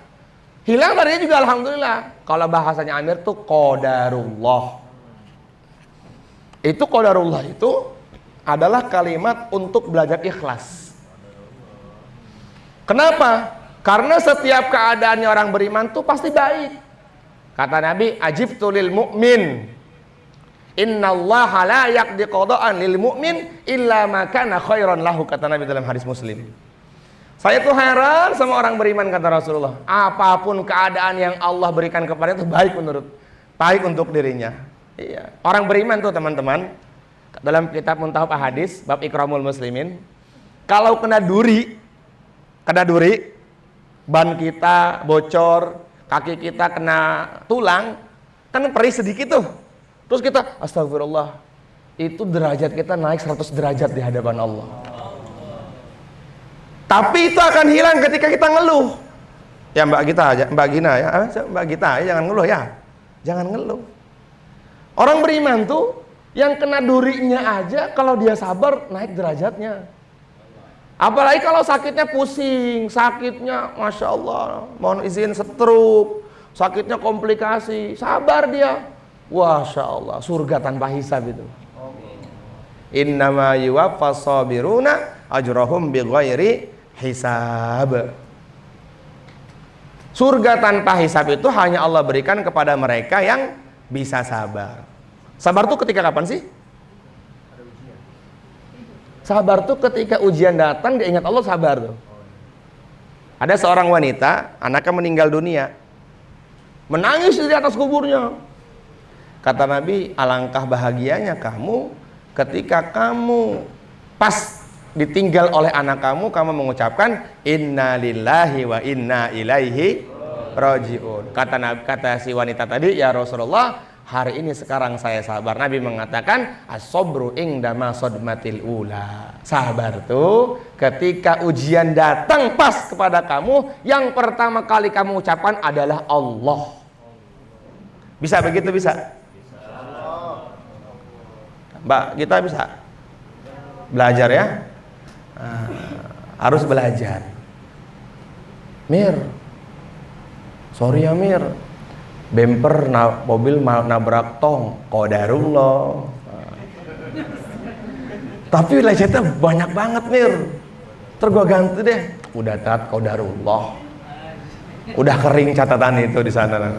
Hilang darinya juga alhamdulillah. Kalau bahasanya Amir tuh qadarullah. Itu qadarullah itu adalah kalimat untuk belajar ikhlas. Kenapa? Karena setiap keadaannya orang beriman tuh pasti baik. Kata Nabi, ajibtu lil mu'min, innallaha la yaqdi qada'an lil mu'min illa ma kana khairan lahu, kata Nabi dalam hadis Muslim. Saya tuh heran sama orang beriman, kata Rasulullah. Apapun keadaan yang Allah berikan kepadanya itu baik untuk dirinya. Iya. Orang beriman tuh teman-teman, dalam kitab Muntahab Ahadits bab Ikramul Muslimin, kalau kena duri, ban kita bocor, kaki kita kena tulang, kan perih sedikit tuh. Terus kita astagfirullah, itu derajat kita naik 100 derajat di hadapan Allah. Tapi itu akan hilang ketika kita ngeluh. Ya Mbak Gita aja, Mbak Gina ya, Mbak Gita aja jangan ngeluh ya. Jangan ngeluh. Orang beriman tuh yang kena durinya aja kalau dia sabar naik derajatnya. Apalagi kalau sakitnya pusing, sakitnya Masya Allah, mohon izin stroke, sakitnya komplikasi, sabar dia. Masya Allah, surga tanpa hisab itu. Innama yuwaffas sabiruna ajrahum bighairi hisab. Surga tanpa hisab itu hanya Allah berikan kepada mereka yang bisa sabar. Sabar tuh ketika kapan sih? Sabar tuh ketika ujian datang dia ingat Allah, sabar tuh. Ada seorang wanita, anaknya meninggal dunia, menangis di atas kuburnya. Kata Nabi, alangkah bahagianya kamu ketika kamu pas ditinggal oleh anak kamu mengucapkan inna lillahi wa inna ilaihi rajiun. Kata si wanita tadi, ya Rasulullah, hari ini sekarang saya sabar. Nabi mengatakan as-sabru indama sadmatil ula. Sabar tuh ketika ujian datang pas kepada kamu, yang pertama kali kamu ucapkan adalah Allah. Bisa begitu? Bisa? Mbak, kita bisa belajar ya. Harus belajar. Mir, sorry ya Mir, bemper mobil nabrak tong, qadarullah. Tapi lecetnya banyak banget Mir, terus gua ganti deh. Udah tat qadarullah. Udah kering catatan itu di sana.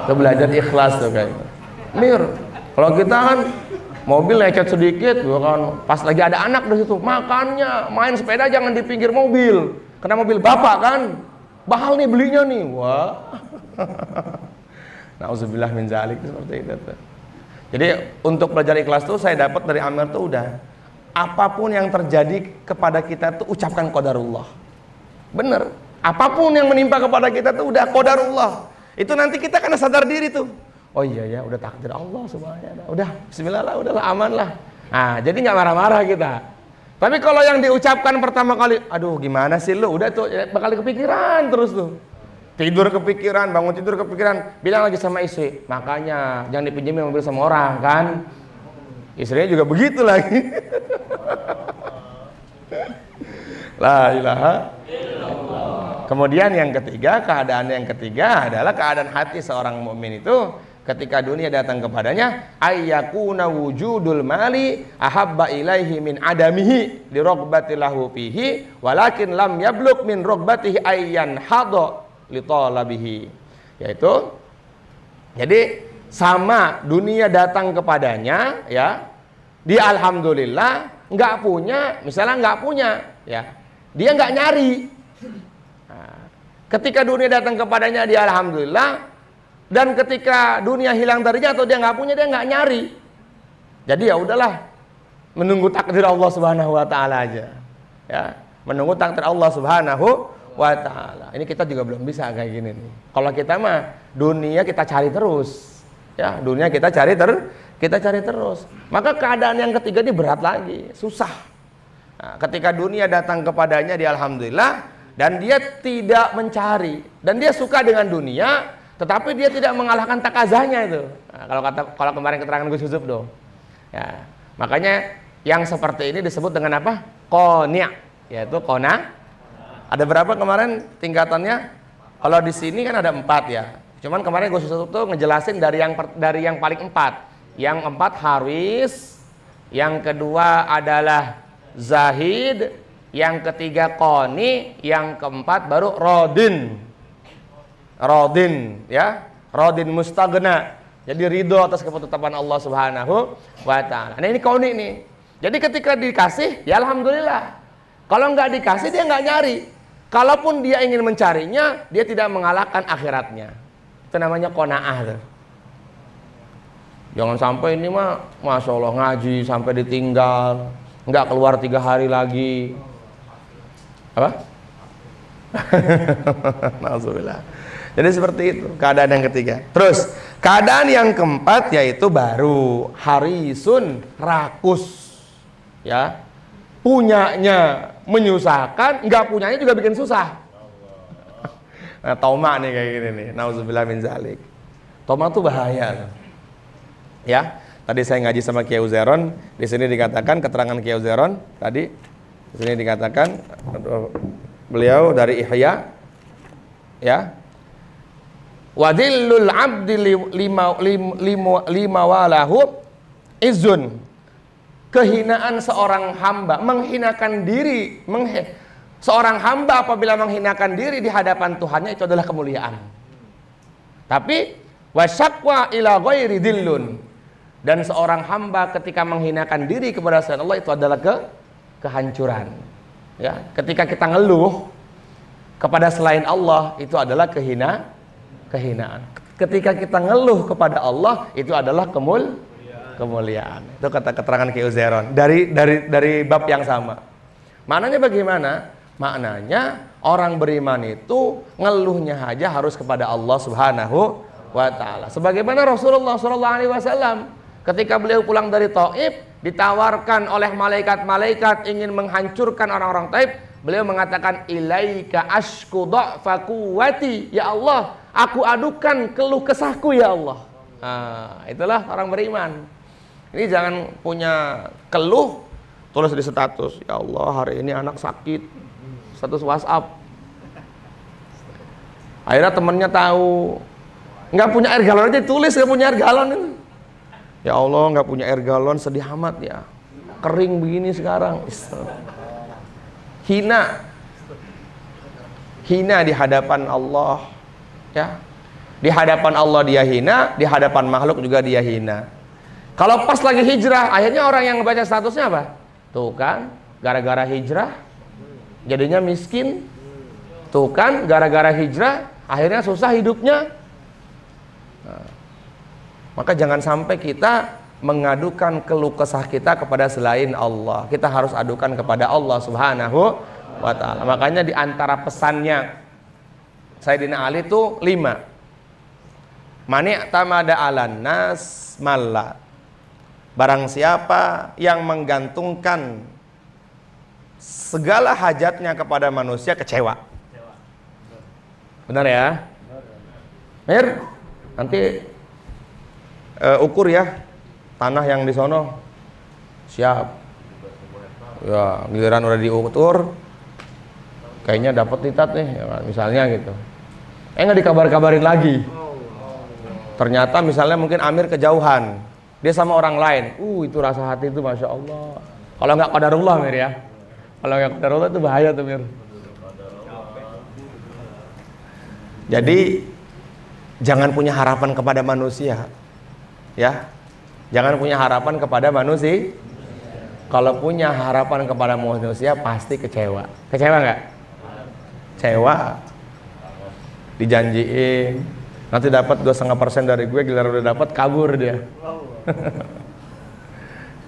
Kita belajar ikhlas tuh kayak. Mir, kalau kita kan mobil lecet sedikit, kan pas lagi ada anak di situ, makannya main sepeda jangan di pinggir mobil, karena mobil bapak kan, bahal nih belinya nih, wah. Nauzubillah min zalik, seperti itu tuh. Jadi untuk belajar ikhlas tuh saya dapat dari Amir tuh udah, apapun yang terjadi kepada kita tuh ucapkan qadarullah. Bener, apapun yang menimpa kepada kita tuh udah qadarullah. Itu nanti kita kena sadar diri tuh. Oh iya ya, udah takdir Allah subhanahu. Udah, bismillah lah, udahlah aman lah. Nah, jadi nggak marah-marah kita. Tapi kalau yang diucapkan pertama kali, aduh gimana sih lu, udah tuh bakal kepikiran terus tuh. Tidur kepikiran, bangun tidur kepikiran, bilang lagi sama istri, makanya jangan dipinjemin mobil sama orang kan. Istrinya juga begitu lagi. La ilaha illallah. Kemudian yang ketiga, keadaan yang ketiga adalah keadaan hati seorang mukmin itu ketika dunia datang kepadanya, ayyakuna wujudul mali ahabba ilaihi min adamihi li raghbati lahu fihi walakin lam yablugh min raghbatihi ayyan hada li talabihi. Yaitu jadi sama dunia datang kepadanya ya, dia alhamdulillah nggak punya, misalnya nggak punya ya, dia nggak nyari. Nah, ketika dunia datang kepadanya dia alhamdulillah, dan ketika dunia hilang darinya atau dia nggak punya, dia nggak nyari. Jadi ya udahlah, menunggu takdir Allah Subhanahu wa taala aja. Ya, menunggu takdir Allah Subhanahu wa taala. Ini kita juga belum bisa kayak gini nih. Kalau kita mah dunia kita cari terus. Ya, dunia kita cari terus. Maka keadaan yang ketiga ini berat lagi, susah. Nah, ketika dunia datang kepadanya dia alhamdulillah dan dia tidak mencari dan dia suka dengan dunia, tetapi dia tidak mengalahkan takazahnya itu. Nah, kalau kemarin keterangan Gus Yusuf dong. Ya, makanya yang seperti ini disebut dengan apa? Qani', yaitu qana. Ada berapa kemarin tingkatannya? Kalau di sini kan ada 4 ya. Cuman kemarin Gus Yusuf tuh ngejelasin dari yang paling 4. Yang 4 haris, yang kedua adalah zahid, yang ketiga qani, yang keempat baru rodin. Rodin ya, rodin mustaghna. Jadi ridho atas ketetapan Allah Subhanahu wa taala. Nah ini qani nih. Jadi ketika dikasih, ya alhamdulillah. Kalau nggak dikasih dia nggak nyari. Kalaupun dia ingin mencarinya, dia tidak mengalahkan akhiratnya. Itu namanya qanaah tuh. Jangan sampai ini mah Masya Allah ngaji sampai ditinggal, nggak keluar 3 hari lagi. Apa? Nauzubillah. Jadi seperti itu keadaan yang ketiga. Terus keadaan yang keempat yaitu baru harisun, rakus. Ya, punyanya menyusahkan, nggak punyanya juga bikin susah. Nah, toma nih kayak gini nih. Nauzubillah min zalik. Toma tuh bahaya. Ya, tadi saya ngaji sama Kiai Uzeron, di sini dikatakan keterangan Kiai Uzeron tadi, di sini dikatakan beliau dari Ihya, ya, wadillul abdi lima walahu izun, kehinaan seorang hamba, menghinakan diri, seorang hamba apabila menghinakan diri di hadapan Tuhannya itu adalah kemuliaan. Tapi wasyaqwa ila ghairi dillun, dan seorang hamba ketika menghinakan diri kepada selain Allah itu adalah kehancuran. Ya, ketika kita ngeluh kepada selain Allah itu adalah kehinaan. Ketika kita ngeluh kepada Allah itu adalah kemuliaan. Itu kata keterangan Ki Uzeron dari bab yang sama. Maknanya bagaimana? Maknanya orang beriman itu ngeluhnya aja harus kepada Allah Subhanahu wa taala. Sebagaimana Rasulullah sallallahu alaihi wasallam ketika beliau pulang dari Taif, ditawarkan oleh malaikat-malaikat ingin menghancurkan orang-orang Taif, beliau mengatakan ilaika ashku dha'fa quwwati, ya Allah, aku adukan keluh kesahku ya Allah. Nah, itulah orang beriman. Ini jangan punya keluh tulis di status, ya Allah hari ini anak sakit, status WhatsApp. Akhirnya temennya tahu, nggak punya air galon aja tulis nggak punya air galon itu. Ya Allah nggak punya air galon, sedih amat ya, kering begini sekarang. hina di hadapan Allah, ya. Di hadapan Allah dia hina, di hadapan makhluk juga dia hina. Kalau pas lagi hijrah, akhirnya orang yang baca statusnya apa? Tuh kan, gara-gara hijrah jadinya miskin. Tuh kan, gara-gara hijrah akhirnya susah hidupnya. Nah, maka jangan sampai kita mengadukan keluh kesah kita kepada selain Allah. Kita harus adukan kepada Allah Subhanahu wa ta'ala. Makanya di antara pesannya Sayyidina Ali itu 5. Mani'tamada 'alan nas malla. Barang siapa yang menggantungkan segala hajatnya kepada manusia, kecewa. Benar ya? Mir, nanti ukur ya tanah yang di sono. Siap. Ya, giliran udah diukur, kayaknya dapat titat nih, ya, misalnya gitu. Nggak dikabar-kabarin lagi. Ternyata misalnya mungkin Amir kejauhan, dia sama orang lain. Itu rasa hati itu Masya Allah. Kalau nggak qadarullah Mir ya. Kalau nggak qadarullah itu bahaya tuh Mir. Jadi jangan punya harapan kepada manusia, ya. Jangan punya harapan kepada manusia. Kalau punya harapan kepada manusia pasti kecewa. Kecewa nggak? Kecewa. Dijanjiin nanti dapat 2,5% dari gue, giliran udah dapat kabur dia.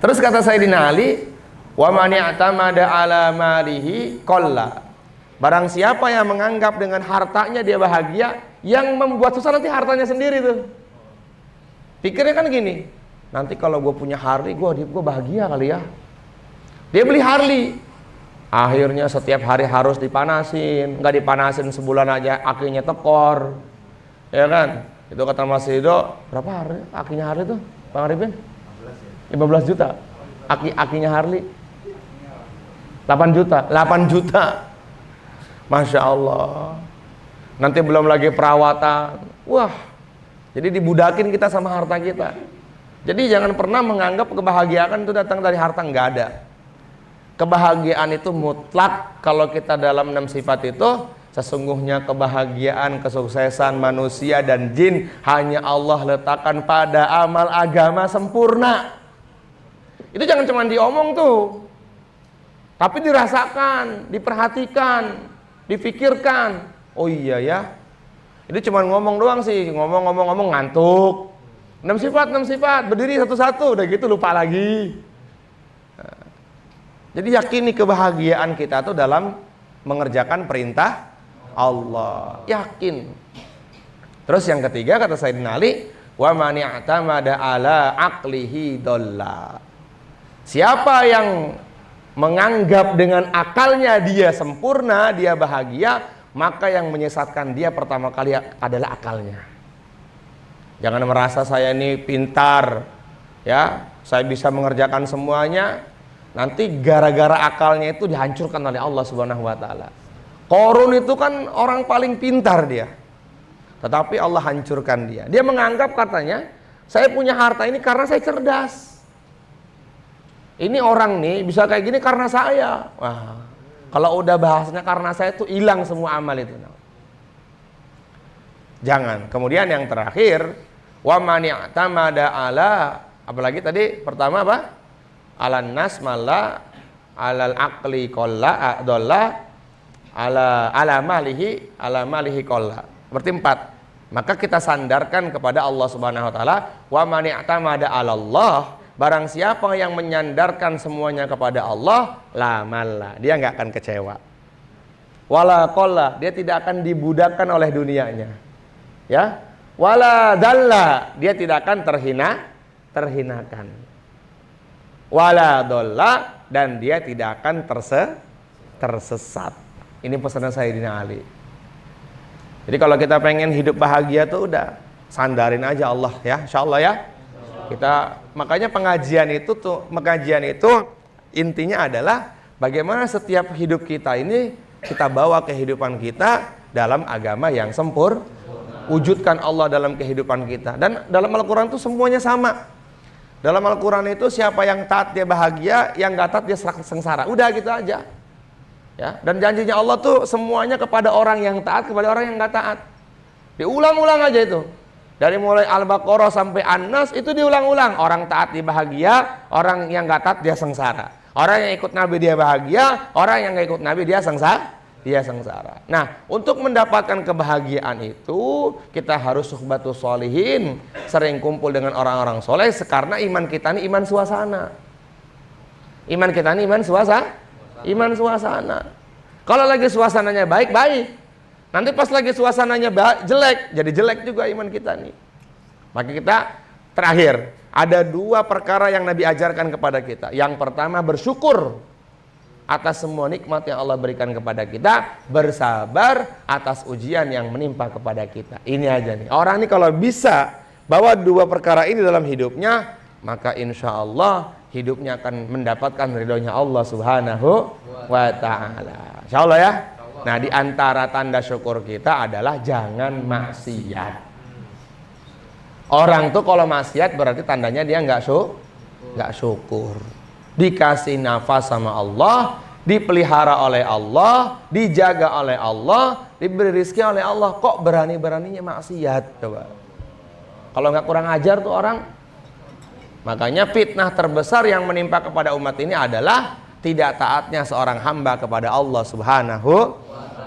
Terus kata Sayyidina Ali, wa man i'tamada 'ala malihi qalla. Barang siapa yang menganggap dengan hartanya dia bahagia, yang membuat susah nanti hartanya sendiri tuh. Pikirnya kan gini, nanti kalau gue punya Harley, gue bahagia kali ya. Dia beli Harley, akhirnya setiap hari harus dipanasin, nggak dipanasin sebulan aja akinya tekor, ya kan? Itu kata Mas Rido, berapa hari akinya Harley tuh, Bang Arifin? 15 juta. Akinya Harley 8 juta. 8 juta. Masya Allah. Nanti belum lagi perawatan. Wah, jadi dibudakin kita sama harta kita. Jadi jangan pernah menganggap kebahagiaan itu datang dari harta. Nggak ada. Kebahagiaan itu mutlak. Kalau kita dalam 6 sifat itu, sesungguhnya kebahagiaan, kesuksesan manusia dan jin hanya Allah letakkan pada amal agama sempurna. Itu jangan cuma diomong tuh, tapi dirasakan, diperhatikan, difikirkan. Oh iya ya, itu cuma ngomong doang sih, ngomong ngantuk. 6 sifat, berdiri satu-satu, udah gitu lupa lagi. Nah, jadi yakini kebahagiaan kita tuh dalam mengerjakan perintah Allah, yakin. Terus yang ketiga kata Sayyidina Ali, wa man i'tamada 'ala aqlihi dhalla. Siapa yang menganggap dengan akalnya dia sempurna, dia bahagia, maka yang menyesatkan dia pertama kali adalah akalnya. Jangan merasa saya ini pintar, ya, saya bisa mengerjakan semuanya. Nanti gara-gara akalnya itu dihancurkan oleh Allah Subhanahu wa ta'ala. Qarun itu kan orang paling pintar dia, tetapi Allah hancurkan dia. Dia menganggap katanya, saya punya harta ini karena saya cerdas. Ini orang nih bisa kayak gini karena saya. Wah, kalau udah bahasnya karena saya tuh hilang semua amal itu. Jangan. Kemudian yang terakhir, wa man i'tamada 'ala, apalagi tadi pertama apa? 'Alan nas malla 'alal aqli qalla adalla 'ala malihi qalla. Berarti 4. Maka kita sandarkan kepada Allah Subhanahu wa taala, wa man i'tamada 'ala Allah. Barang siapa yang menyandarkan semuanya kepada Allah, la malla, dia nggak akan kecewa. Wala qalla, dia tidak akan dibudakkan oleh dunianya. Ya. Wala dalla, dia tidak akan terhinakan. Wala dolla, dan dia tidak akan tersesat. Ini pesanan Sayyidina Ali. Jadi kalau kita pengen hidup bahagia tuh udah sandarin aja Allah ya, insyaallah ya. Kita makanya pengajian itu intinya adalah bagaimana setiap hidup kita ini kita bawa kehidupan kita dalam agama yang sempurna, wujudkan Allah dalam kehidupan kita. Dan dalam Al-Quran itu semuanya sama. Dalam Al-Quran itu siapa yang taat dia bahagia, yang gak taat dia sengsara. Udah gitu aja. Ya, dan janjinya Allah tuh semuanya kepada orang yang taat, kepada orang yang nggak taat. Diulang-ulang aja itu. Dari mulai Al-Baqarah sampai An-Nas itu diulang-ulang. Orang taat dia bahagia, orang yang nggak taat dia sengsara. Orang yang ikut Nabi dia bahagia, orang yang nggak ikut Nabi dia sengsara. Nah, untuk mendapatkan kebahagiaan itu kita harus suhbatus sholihin, sering kumpul dengan orang-orang soleh, karena iman kita ini iman suasana. Iman kita ini iman suasana. Kalau lagi suasananya baik-baik, nanti pas lagi suasananya jelek, jadi jelek juga iman kita nih. Maka kita terakhir, ada 2 perkara yang Nabi ajarkan kepada kita. Yang pertama bersyukur atas semua nikmat yang Allah berikan kepada kita, bersabar atas ujian yang menimpa kepada kita. Ini aja nih. Orang ini kalau bisa bawa 2 perkara ini dalam hidupnya, maka insya Allah hidupnya akan mendapatkan ridhonya Allah Subhanahu wa ta'ala. Insya Allah ya. Nah, di antara tanda syukur kita adalah jangan maksiat. Orang tuh kalau maksiat berarti tandanya dia nggak syukur. Dikasih nafas sama Allah, dipelihara oleh Allah, dijaga oleh Allah, diberi rezeki oleh Allah, kok berani-beraninya maksiat coba. Kalau nggak kurang ajar tuh orang. Makanya fitnah terbesar yang menimpa kepada umat ini adalah tidak taatnya seorang hamba kepada Allah Subhanahu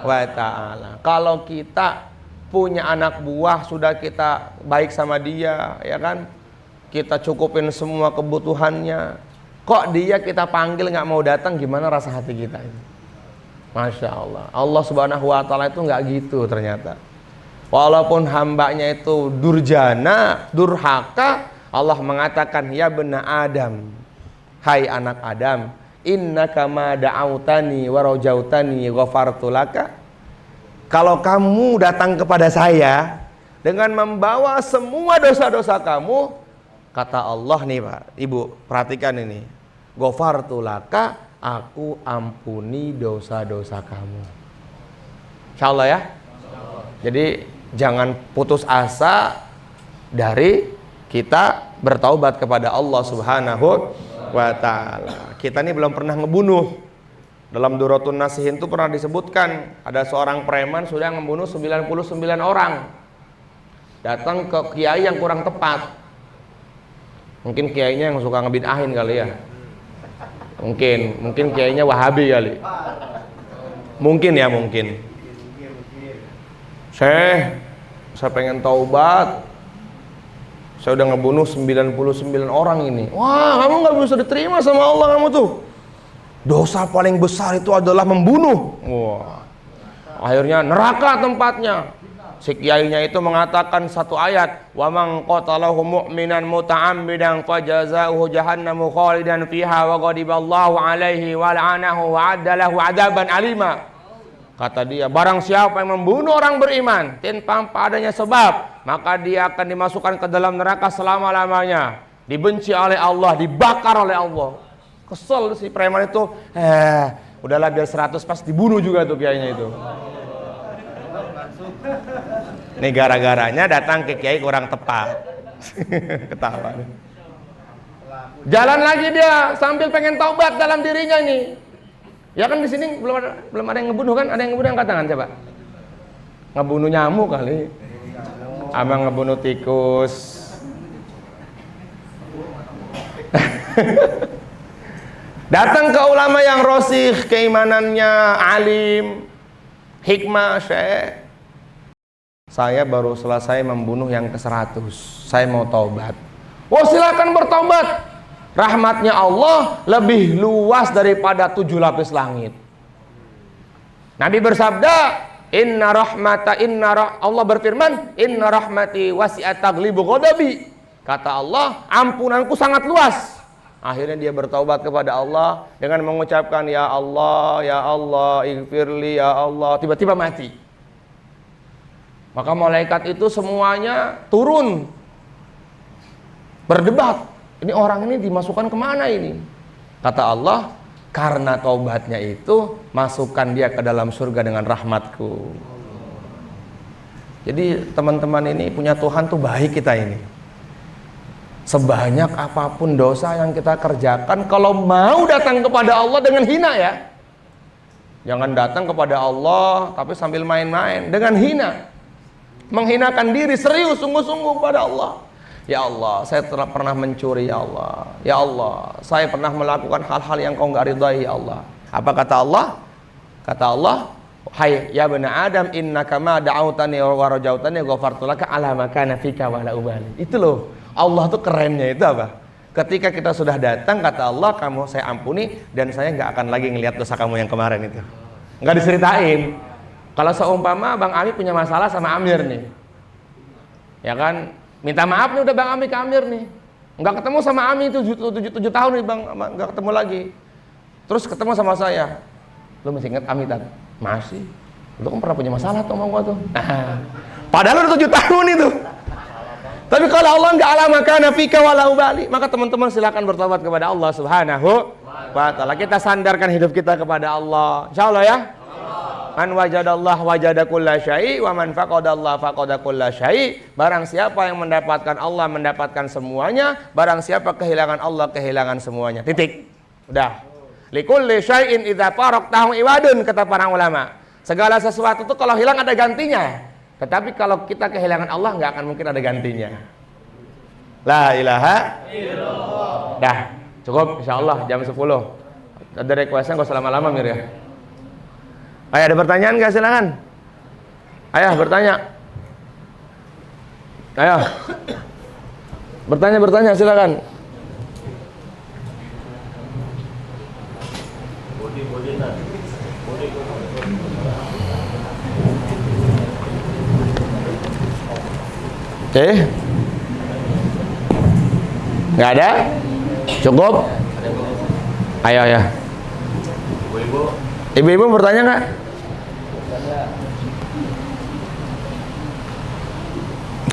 wa ta'ala. Kalau kita punya anak buah, sudah kita baik sama dia, ya kan, kita cukupin semua kebutuhannya, kok dia kita panggil nggak mau datang, gimana rasa hati kita ini? Masya Allah. Allah Subhanahu wa ta'ala itu nggak gitu ternyata. Walaupun hambanya itu durjana, durhaka, Allah mengatakan, ya bena Adam, hai anak Adam, innaka ma da'autani wa rajautani ghafartu laka. Kalau kamu datang kepada saya dengan membawa semua dosa-dosa kamu, kata Allah nih Pak, Ibu, perhatikan ini, ghafartu laka, aku ampuni dosa-dosa kamu. Insyaallah ya. Jadi jangan putus asa dari kita bertaubat kepada Allah Subhanahu wa ta'ala. Kita ini belum pernah ngebunuh. Dalam Duratun Nasihin itu pernah disebutkan ada seorang preman sudah membunuh 99 orang. Datang ke kiai yang kurang tepat. Mungkin kiainya yang suka ngebid'ahin kali ya. Mungkin kiainya Wahabi kali. Mungkin. Saya pengen taubat. Saya udah ngebunuh 99 orang ini. Wah, kamu gak bisa diterima sama Allah kamu tuh. Dosa paling besar itu adalah membunuh. Wah. Akhirnya neraka tempatnya. Si kiainya itu mengatakan satu ayat, wa man qatalahu mu'minan muta'ammidan fajazaohu jahannamu khalidan fiha wa ghadiballahu alaihi wa la'anahu wa addalahu adaban alima. Kata dia, barang siapa yang membunuh orang beriman tanpa adanya sebab, maka dia akan dimasukkan ke dalam neraka selama-lamanya, dibenci oleh Allah, dibakar oleh Allah. Kesel si preman itu, udahlah biar 100 pas dibunuh juga tuh kiainya itu. Ini gara-garanya datang ke kiai kurang tepat. Ketawa. Jalan lagi dia sambil pengen taubat dalam dirinya nih. Ya kan di sini belum ada yang ngebunuh kan? Ada yang ngebunuh, angkat tangan coba. Ngebunuh nyamuk kali. Abang ngebunuh tikus. Datang ke ulama yang rosih, keimanannya alim, hikmah, syekh. Saya baru selesai membunuh yang ke-100. Saya mau taubat. Oh, silakan bertaubat. Rahmatnya Allah lebih luas daripada 7 lapis langit. Nabi bersabda, Allah berfirman, inna rahmati wasi'at taghlibu ghadabi. Kata Allah, ampunanku sangat luas. Akhirnya dia bertaubat kepada Allah dengan mengucapkan, ya Allah, ighfirli, ya Allah. Tiba-tiba mati. Maka malaikat itu semuanya turun, berdebat. Ini orang ini dimasukkan kemana ini? Kata Allah, karena taubatnya itu masukkan dia ke dalam surga dengan rahmatku. Jadi teman-teman ini punya Tuhan tuh baik kita ini. Sebanyak apapun dosa yang kita kerjakan, kalau mau datang kepada Allah dengan hina ya, Jangan datang kepada Allah tapi sambil main-main dengan hina, menghinakan diri serius sungguh-sungguh kepada Allah. Ya Allah, saya telah pernah mencuri ya Allah. Ya Allah, saya pernah melakukan hal-hal yang kau nggak ridhai ya Allah. Apa kata Allah? Kata Allah, hai ya bani Adam, innaka ma da'autani wa rajautani ghafartu laka ala ma kana fika wa la ubali. Itu loh, Allah tuh kerennya itu apa? Ketika kita sudah datang, kata Allah, kamu saya ampuni dan saya nggak akan lagi ngelihat dosa kamu yang kemarin itu. Nggak diseritain. Kalau seumpama Bang Ami punya masalah sama Amir nih, ya kan, minta maaf nih udah Bang Ami ke Amir nih, nggak ketemu sama Ami itu 7 tahun nih Bang, nggak ketemu lagi. Terus ketemu sama saya, lu masih ingat Ami tak? Masih. Lu kan pernah punya masalah tuh sama gua tuh. Padahal udah 7 tahun itu. Tapi kalau Allah nggak alama kana fika wala ubali, maka teman-teman silakan bertobat kepada Allah Subhanahu wa ta'ala. Kita sandarkan hidup kita kepada Allah. Insyaallah ya. Man wajadallah wajada kulla syai' wa man faqadallah faqada kulla syai'. Barang siapa yang mendapatkan Allah mendapatkan semuanya, barang siapa kehilangan Allah kehilangan semuanya. Titik. Udah. Likulli syai'in idza faraqtahu iwadun, kata para ulama. Segala sesuatu itu kalau hilang ada gantinya. Tetapi kalau kita kehilangan Allah nggak akan mungkin ada gantinya. La ilaha illallah. Dah, cukup insyaallah jam 10. Ada request-nya enggak usah lama-lama Mir ya. Ayo ada pertanyaan nggak, silakan. Ayo bertanya. Ayo. Bertanya silakan. Nggak ada? Cukup? Ayo ya. Ibu-ibu bertanya nggak?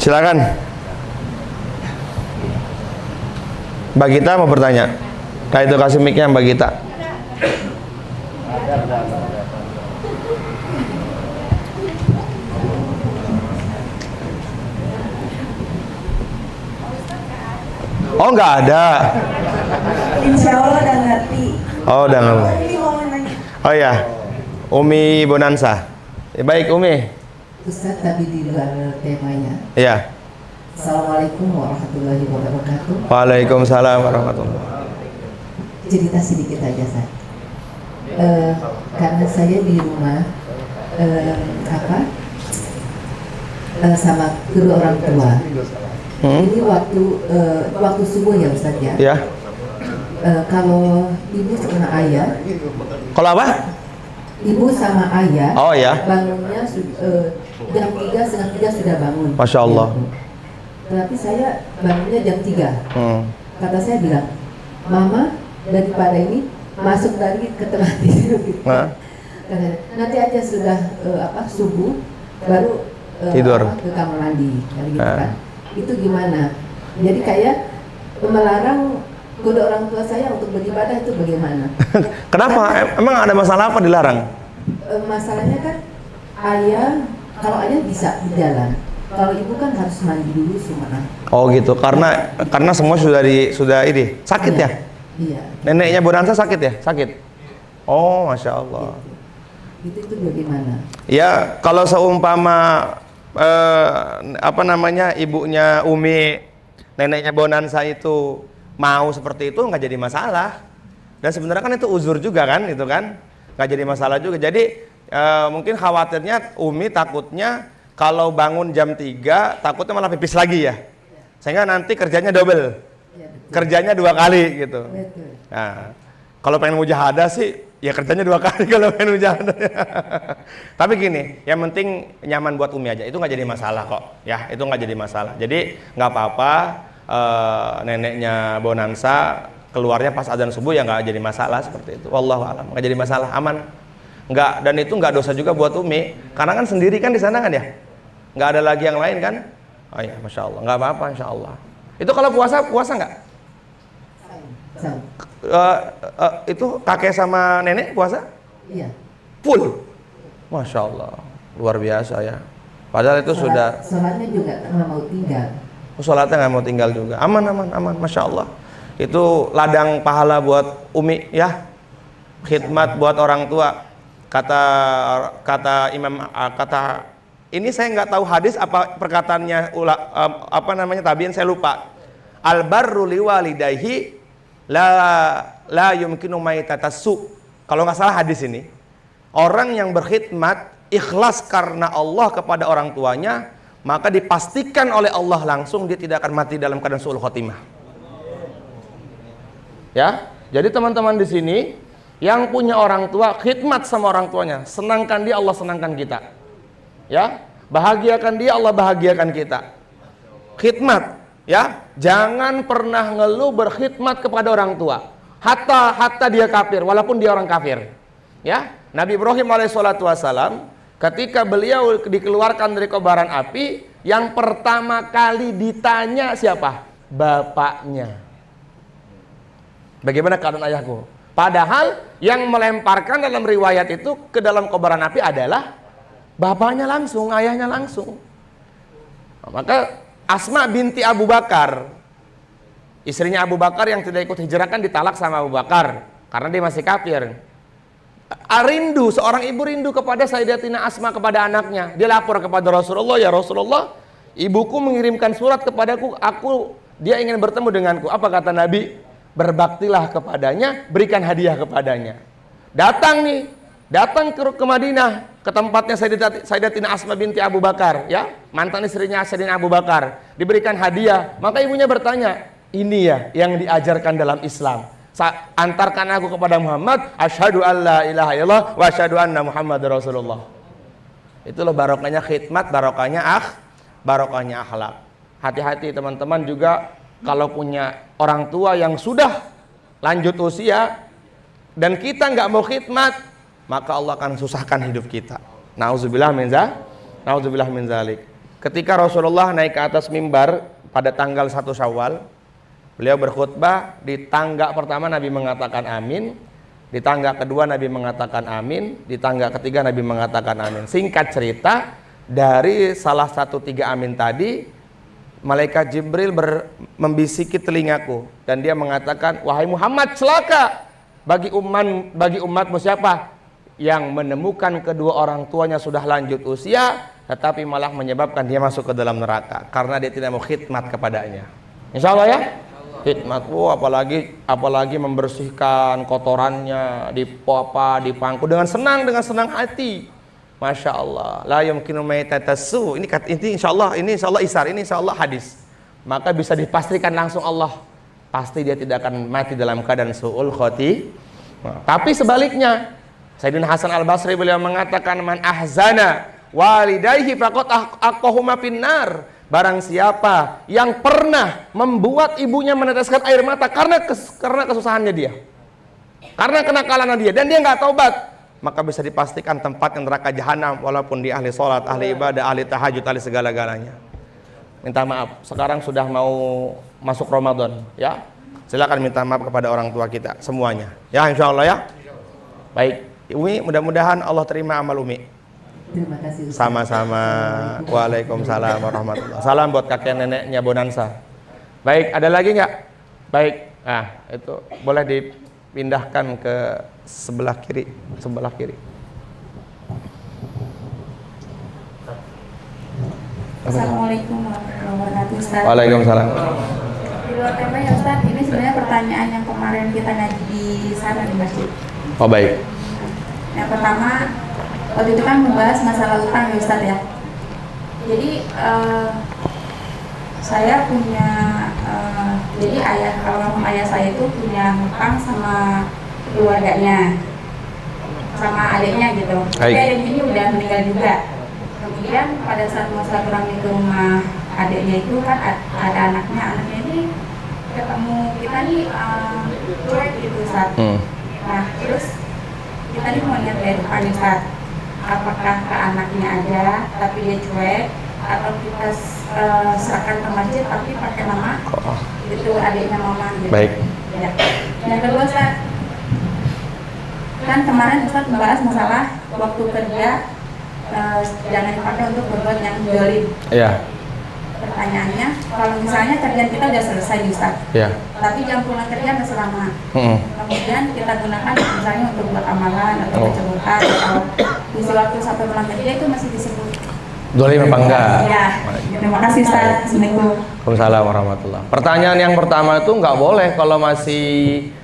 Silakan. Mbak Gita mau bertanya. Nah itu kasih mic-nya Mbak Gita. Oh nggak ada. Insya Allah udah ngerti. Oh udah ngerti. Oh ya, Umi Bonansa. Baik Umi. Ustaz, tapi di luar temanya. Iya. Assalamualaikum warahmatullahi wabarakatuh. Waalaikumsalam warahmatullahi. Cerita sedikit aja Ustaz. Karena saya di rumah sama kedua orang tua. Ini waktu subuh ya Ustaz ya. Iya. Kalau ibu sama ayah. Kalau apa? Ibu sama ayah. Oh ya. Bangunnya jam 3, setengah 3 sudah bangun. Masya Allah. Tapi saya bangunnya jam 3. Kata saya bilang, Mama daripada ini masuk lagi ke tengah tidur gitu. Nanti aja sudah subuh baru tidur ke kamar mandi gitu kan. Itu gimana? Jadi kayak melarang kedua orang tua saya untuk beribadah, itu bagaimana? Kenapa? Emang ada masalah apa dilarang? Masalahnya kan kalau ayah bisa berjalan, kalau ibu kan harus mandi dulu semua. Oh gitu, karena semua sudah ini sakit ya? Iya. Neneknya Bonansa sakit ya? Sakit. Oh Masya Allah. Itu bagaimana? Ya kalau seumpama ibunya Umi, neneknya Bonansa itu mau seperti itu nggak jadi masalah. Dan sebenarnya kan itu uzur juga kan, itu kan nggak jadi masalah juga. Jadi mungkin khawatirnya Umi takutnya kalau bangun jam 3 takutnya malah pipis lagi ya, sehingga nanti kerjanya double, kerjanya 2 kali gitu. Nah, kalau pengen mujahadah sih ya kerjanya 2 kali kalau pengen mujahadah. Tapi gini, yang penting nyaman buat Umi aja, itu nggak jadi masalah kok ya, itu nggak jadi masalah. Jadi nggak apa-apa neneknya Bonansa keluarnya pas adzan subuh ya nggak jadi masalah seperti itu. Wallahu a'lam, nggak jadi masalah, aman. Nggak, dan itu nggak dosa juga buat Umi, karena kan sendiri kan di sana kan ya, nggak ada lagi yang lain kan. Oh ya, Masya Allah, nggak apa-apa Insya Allah. Itu kalau puasa nggak? Itu kakek sama nenek puasa? Iya. Full. Masya Allah, luar biasa ya. Padahal itu sudah. Sholatnya juga nggak mau tinggal. Sholatnya nggak mau tinggal juga. Aman, Masya Allah. Itu ladang pahala buat Umi ya. Khidmat buat orang tua. kata Imam kata ini saya nggak tahu hadis apa perkataannya tabiin saya lupa. Al-barru liwalidayhi la yumkinu maitatassu. Kalau nggak salah hadis ini, orang yang berkhidmat ikhlas karena Allah kepada orang tuanya, maka dipastikan oleh Allah langsung dia tidak akan mati dalam keadaan su'ul khotimah. Ya, jadi teman-teman di sini yang punya orang tua, khidmat sama orang tuanya, senangkan dia, Allah senangkan kita. Ya, bahagiakan dia, Allah bahagiakan kita. Khidmat, ya, jangan pernah ngeluh berkhidmat kepada orang tua. Hatta dia kafir, walaupun dia orang kafir. Ya, Nabi Ibrahim alaihissalatu wassalam, ketika beliau dikeluarkan dari kobaran api, yang pertama kali ditanya siapa? Bapaknya. Bagaimana keadaan ayahku? Padahal yang melemparkan dalam riwayat itu ke dalam kobaran api adalah bapaknya langsung, ayahnya langsung. Maka Asma binti Abu Bakar, istrinya Abu Bakar yang tidak ikut hijrah kan ditalak sama Abu Bakar karena dia masih kafir. Rindu, seorang ibu rindu kepada Sayyidatina Asma, kepada anaknya. Dia lapor kepada Rasulullah, ya Rasulullah, ibuku mengirimkan surat kepadaku, dia ingin bertemu denganku. Apa kata Nabi? Berbaktilah kepadanya, berikan hadiah kepadanya. Datang ke Madinah, ke tempatnya Sayyidatina Asma binti Abu Bakar, ya, mantan istrinya Sayyidina Abu Bakar, diberikan hadiah. Maka ibunya bertanya, ini ya yang diajarkan dalam Islam. Antarkan aku kepada Muhammad, asyhadu alla ilaha illallah wa asyhadu anna Muhammadar Rasulullah. Itulah barokahnya khidmat, barokahnya akhlak. Hati-hati teman-teman juga kalau punya orang tua yang sudah lanjut usia dan kita nggak mau khidmat, maka Allah akan susahkan hidup kita. Nauzubillah min zalik. Ketika Rasulullah naik ke atas mimbar pada tanggal 1 Syawal, beliau berkhutbah. Di tangga pertama Nabi mengatakan amin, di tangga kedua Nabi mengatakan amin, di tangga ketiga Nabi mengatakan amin. Singkat cerita, dari salah satu 3 amin tadi, malaikat Jibril membisiki telingaku dan dia mengatakan, wahai Muhammad, celaka bagi umatmu siapa yang menemukan kedua orang tuanya sudah lanjut usia tetapi malah menyebabkan dia masuk ke dalam neraka karena dia tidak mau khidmat kepadanya. Insya Allah ya, khidmat. Apalagi membersihkan kotorannya, dipangku dengan senang hati. Masya Allah, la yumkinu maitatassu. Ini insya Allah isar, ini insya Allah hadis. Maka bisa dipastikan langsung Allah, pasti dia tidak akan mati dalam keadaan su'ul khotimah. Tapi sebaliknya, Sayyidina Hasan Al-Basri beliau mengatakan, man ahzana walidayhi faqad aqahuma finnar. Barang siapa yang pernah membuat ibunya meneteskan air mata karena kesusahannya dia, karena kenakalannya dia, dan dia nggak taubat, maka bisa dipastikan tempatnya neraka jahanam, walaupun dia ahli sholat, ahli ibadah, ahli tahajud, ahli segala-galanya. Minta maaf, sekarang sudah mau masuk Ramadan, ya. Silakan minta maaf kepada orang tua kita semuanya, ya, insya Allah ya. Baik, Umi, mudah-mudahan Allah terima amal Umi. Terima kasih. Sama-sama. Waalaikumsalam warahmatullahi. Salam buat kakek neneknya Bonansa. Baik, ada lagi nggak? Baik, nah itu boleh dipindahkan ke sebelah kiri. Assalamualaikum warahmatullahi wabarakatuh, Ustaz. Waalaikumsalam. Di luar tema ya Ustaz, ini sebenarnya pertanyaan yang kemarin kita ngaji di sana di masjid. Oh baik. Yang pertama, waktu itu kan membahas masalah utang ya Ustaz ya. Jadi saya punya jadi almarhum ayah saya itu punya hutang sama keluarganya, sama adiknya gitu. Tapi adiknya ini udah meninggal juga. Kemudian pada saat mau silaturahmi ke rumah adiknya itu kan ada anaknya ini ketemu kita nih cuek gitu Ustaz. Nah terus kita nih mau lihat dari depan Ustaz, apakah ke anaknya aja tapi dia cuek, atau kita serahkan ke masjid tapi pakai nama itu adiknya mama gitu. Baik. Ya. Yang kedua Ustaz, kan kemarin Ustaz membahas masalah waktu kerja jangan dipakai untuk berbuat yang zalim. Iya. pertanyaannya, kalau misalnya kerjaan kita udah selesai nih Ustaz, Ya. tapi jam pulang kerja masih lama, kemudian kita gunakan misalnya untuk buat amalan atau pencebutan atau isi waktu sampai pulang kerja itu masih disebut Dolim apa enggak? Ya, terima kasih Ustaz. Assalamualaikum. Waalaikumsalam warahmatullah. Pertanyaan yang pertama itu nggak boleh kalau masih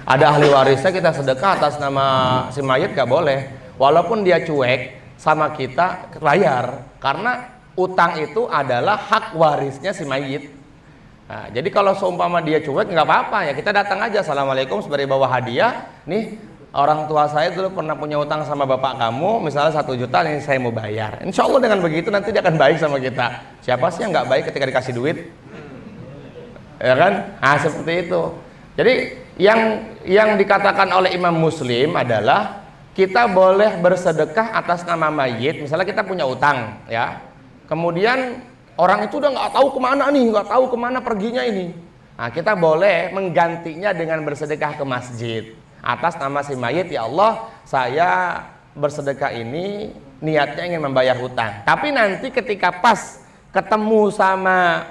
ada ahli warisnya kita sedekah atas nama si mayit, nggak boleh. Walaupun dia cuek sama kita bayar, karena utang itu adalah hak warisnya si mayit. Nah, jadi kalau seumpama dia cuek nggak apa-apa ya, kita datang aja, assalamualaikum, sebagai bawa hadiah. Nih, orang tua saya dulu pernah punya utang sama bapak kamu, misalnya 1 juta, ini saya mau bayar. Insya Allah dengan begitu nanti dia akan baik sama kita. Siapa sih yang nggak baik ketika dikasih duit? Ya kan? Nah, seperti itu. Jadi yang dikatakan oleh Imam Muslim adalah kita boleh bersedekah atas nama mayit. Misalnya kita punya utang, ya. Kemudian orang itu udah nggak tahu kemana nih, nggak tahu kemana perginya ini. Nah, kita boleh menggantinya dengan bersedekah ke masjid atas nama si mayit. Ya Allah, saya bersedekah ini niatnya ingin membayar hutang. Tapi nanti ketika pas ketemu sama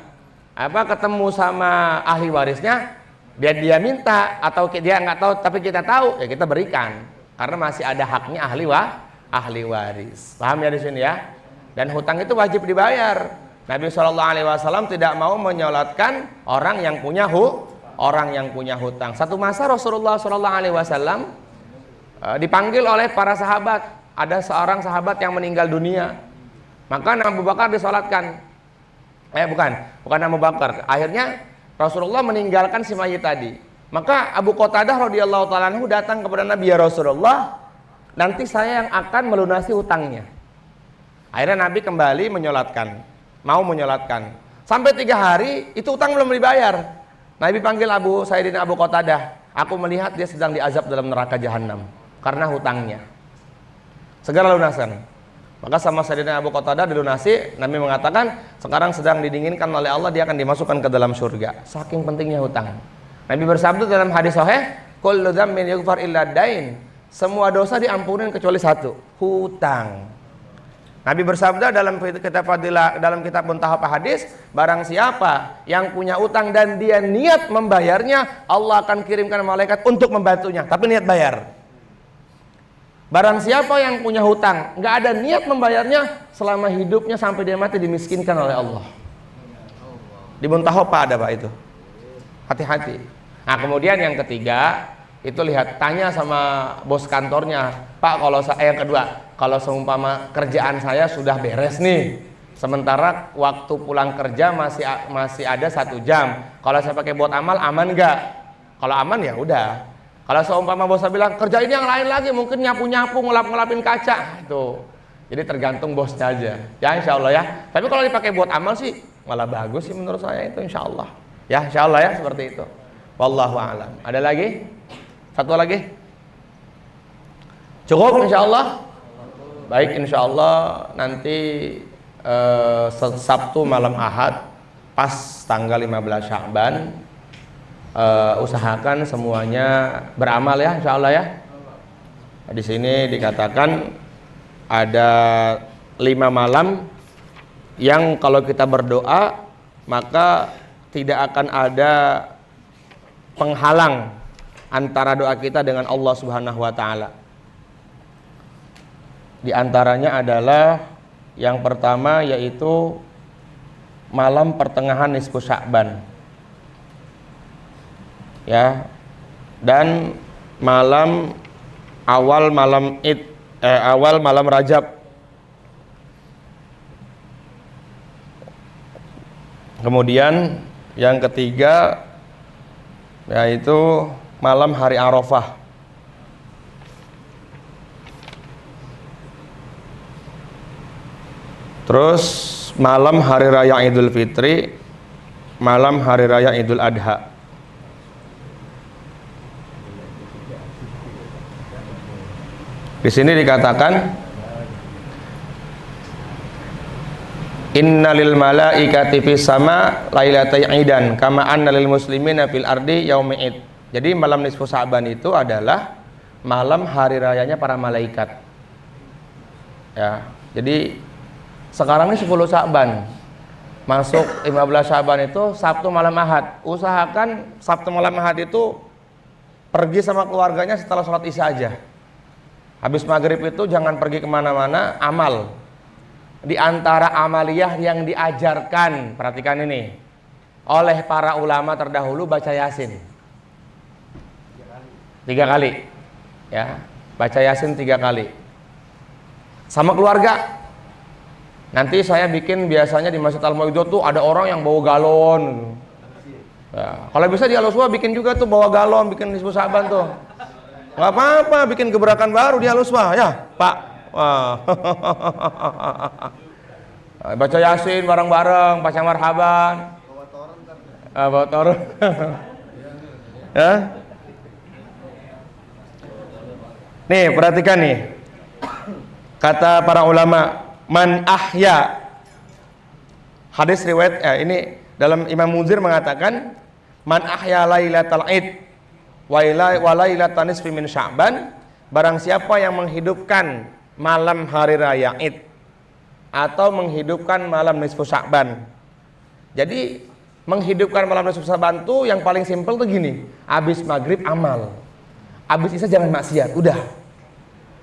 ahli warisnya, dia minta atau dia nggak tahu tapi kita tahu, ya kita berikan karena masih ada haknya ahli waris. Paham ya di sini ya? Dan hutang itu wajib dibayar. Nabi SAW tidak mau menyolatkan orang yang punya hutang. Satu masa Rasulullah SAW dipanggil oleh para sahabat. Ada seorang sahabat yang meninggal dunia, maka Abu Bakar disolatkan. Bukan Abu Bakar. Akhirnya Rasulullah meninggalkan si mayit tadi. Maka Abu Qatadah radhiyallahu ta'ala anhu datang kepada Nabi, ya Rasulullah, nanti saya yang akan melunasi hutangnya. Akhirnya Nabi kembali mau menyolatkan. Sampai 3 hari itu utang belum dibayar. Nabi panggil Sayyidina Abu Qatadah. Aku melihat dia sedang diazab dalam neraka jahanam karena hutangnya. Segera lunasan. Maka sama Sayyidina Abu Qatadah dilunasi. Nabi mengatakan sekarang sedang didinginkan oleh Allah, dia akan dimasukkan ke dalam surga. Saking pentingnya hutang. Nabi bersabda dalam hadis sahih, kullu dzammin yughfar illa dain. Semua dosa diampunin kecuali satu, hutang. Nabi bersabda dalam kitab Muntahab Hadis, barang siapa yang punya utang dan dia niat membayarnya, Allah akan kirimkan malaikat untuk membantunya, tapi niat bayar. Barang siapa yang punya hutang, nggak ada niat membayarnya, selama hidupnya sampai dia mati dimiskinkan oleh Allah. Di Muntahab ada Pak itu. Hati-hati. Nah, kemudian yang ketiga, itu tanya sama bos kantornya, Pak, yang kedua, kalau seumpama kerjaan saya sudah beres nih, sementara waktu pulang kerja masih ada 1 jam, kalau saya pakai buat amal aman nggak? Kalau aman ya udah. Kalau seumpama bosnya bilang kerja ini yang lain lagi, mungkin nyapu-nyapu, ngelap-ngelapin kaca, itu. Jadi tergantung bosnya aja. Ya insya Allah ya. Tapi kalau dipakai buat amal sih malah bagus sih menurut saya itu, insya Allah. Ya insya Allah ya, seperti itu. Wallahu a'lam. Ada lagi? Satu lagi? Cukup insya Allah? Baik, insya Allah nanti Sabtu malam Ahad pas tanggal 15 Sya'ban, usahakan semuanya beramal ya insya Allah ya. Di sini dikatakan ada 5 malam yang kalau kita berdoa maka tidak akan ada penghalang antara doa kita dengan Allah Subhanahu wa taala. Di antaranya adalah yang pertama yaitu malam pertengahan nisfu Sya'ban. Ya. Dan awal malam Rajab. Kemudian yang ketiga yaitu malam hari Arafah. Terus malam hari raya Idul Fitri, malam hari raya Idul Adha. Di sini dikatakan innalil malaikati fis sama lailatal idan kama annalil muslimina fil ardi yaumil id. Jadi malam nisfu Sya'ban itu adalah malam hari rayanya para malaikat. Ya. Jadi sekarang ini 10 Sya'ban. masuk 15 Syaban itu Sabtu malam Ahad. Usahakan Sabtu malam Ahad itu pergi sama keluarganya setelah sholat Isya aja. Habis maghrib itu jangan pergi kemana-mana. Amal di antara amaliyah yang diajarkan, perhatikan ini, oleh para ulama terdahulu, baca Yasin 3 kali ya, baca Yasin 3 kali sama keluarga. Nanti saya bikin biasanya di Masjid Al-Maidah tuh ada orang yang bawa galon. Ya, kalau bisa di Al-Uswa bikin juga tuh bawa galon, bikin nisfu Sa'ban tuh. Nggak apa-apa, bikin gebrakan baru di Al-Uswa ya, Pak. Wah. Baca Yasin bareng-bareng, baca marhaban. Bawa toren. Ya. Nih, perhatikan nih. Kata para ulama, man ahya, hadis riwayat ini dalam Imam Munzir mengatakan, man ahya lailatal id wa lailatan nisfi min Sya'ban, barang siapa yang menghidupkan malam hari raya Id atau menghidupkan malam nisfu Sya'ban. Jadi menghidupkan malam nisfu Sya'ban tuh yang paling simpel tuh gini, habis maghrib amal, habis isya jangan maksiat, udah.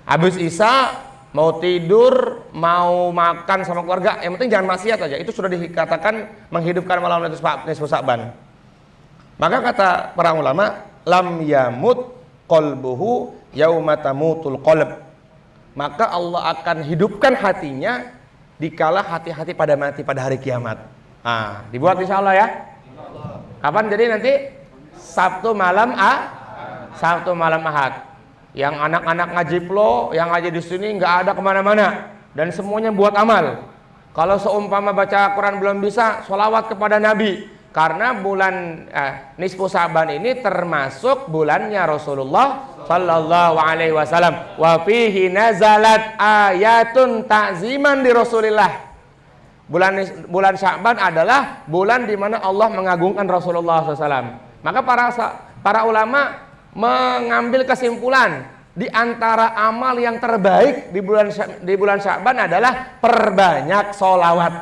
Habis isya mau tidur, mau makan sama keluarga, yang penting jangan maksiat aja. Itu sudah dikatakan menghidupkan malam nisfu Sa'ban. Maka kata para ulama, lam yamut qalbuhu yauma tamutul qalb. Maka Allah akan hidupkan hatinya dikala hati-hati pada mati pada hari kiamat. Nah, dibuat insya Allah ya. Kapan jadi nanti? Sabtu malam Sabtu malam Ahad. Yang anak-anak ngaji plo, yang ngaji di sini nggak ada kemana-mana, dan semuanya buat amal. Kalau seumpama baca Quran belum bisa, sholawat kepada Nabi, karena bulan nisfu Sa'ban ini termasuk bulannya Rasulullah Sallallahu Alaihi Wasallam. Wa fihi nazalat ayatun ta'ziman di Rasulillah. Bulan Sa'ban adalah bulan di mana Allah mengagungkan Rasulullah SAW. Maka para ulama mengambil kesimpulan di antara amal yang terbaik di bulan Sya'ban adalah perbanyak sholawat,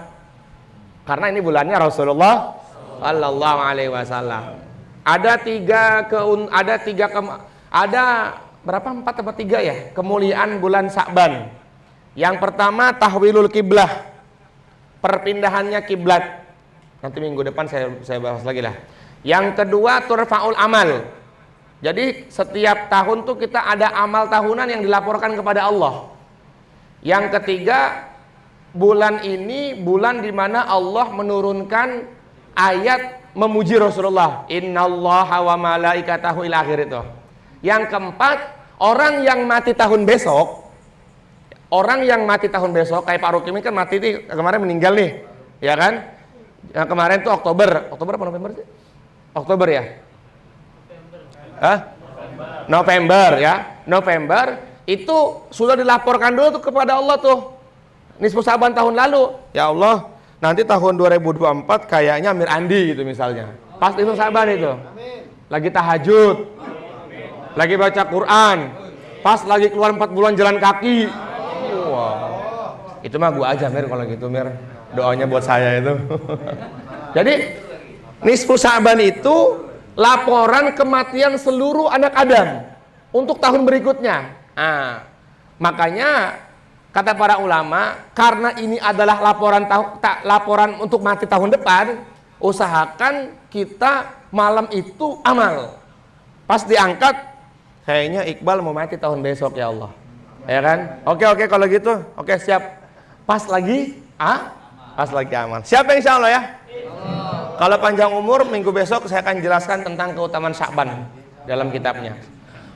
karena ini bulannya Rasulullah Sallallahu Alaihi Wasallam. Ada berapa, 4 atau 3 ya kemuliaan bulan Sya'ban. Yang pertama tahwilul kiblah, perpindahannya kiblat. Nanti minggu depan saya bahas lagi lah. Yang kedua turfa'ul amal. Jadi setiap tahun tuh kita ada amal tahunan yang dilaporkan kepada Allah. Yang ketiga, bulan ini bulan di mana Allah menurunkan ayat memuji Rasulullah. Innallaha wa malaikatahu ila akhir itu. Yang keempat, orang yang mati tahun besok, kayak Pak Rukim kan mati nih, kemarin meninggal nih, ya kan? Yang kemarin tuh Oktober apa November sih? Oktober ya? November ya. November itu sudah dilaporkan dulu tuh kepada Allah tuh. Nisfu Sa'ban tahun lalu. Ya Allah, nanti tahun 2024 kayaknya Amir Andi gitu misalnya. Pas nisfu Sa'ban itu. Lagi tahajud. Lagi baca Quran. Pas lagi keluar 4 bulan jalan kaki. Wow. Itu mah gua aja Mir kalau gitu Mir. Doanya buat saya itu. Jadi nisfu Sa'ban itu laporan kematian seluruh anak Adam untuk tahun berikutnya. Makanya kata para ulama, karena ini adalah laporan untuk mati tahun depan, usahakan kita malam itu amal. Pas diangkat, kayaknya Iqbal mau mati tahun besok ya Allah. Ya kan? Oke kalau gitu. Oke, siap. Pas lagi amal. Siapa insya Allah ya? Kalau panjang umur, minggu besok saya akan jelaskan tentang keutamaan Sya'ban dalam kitabnya.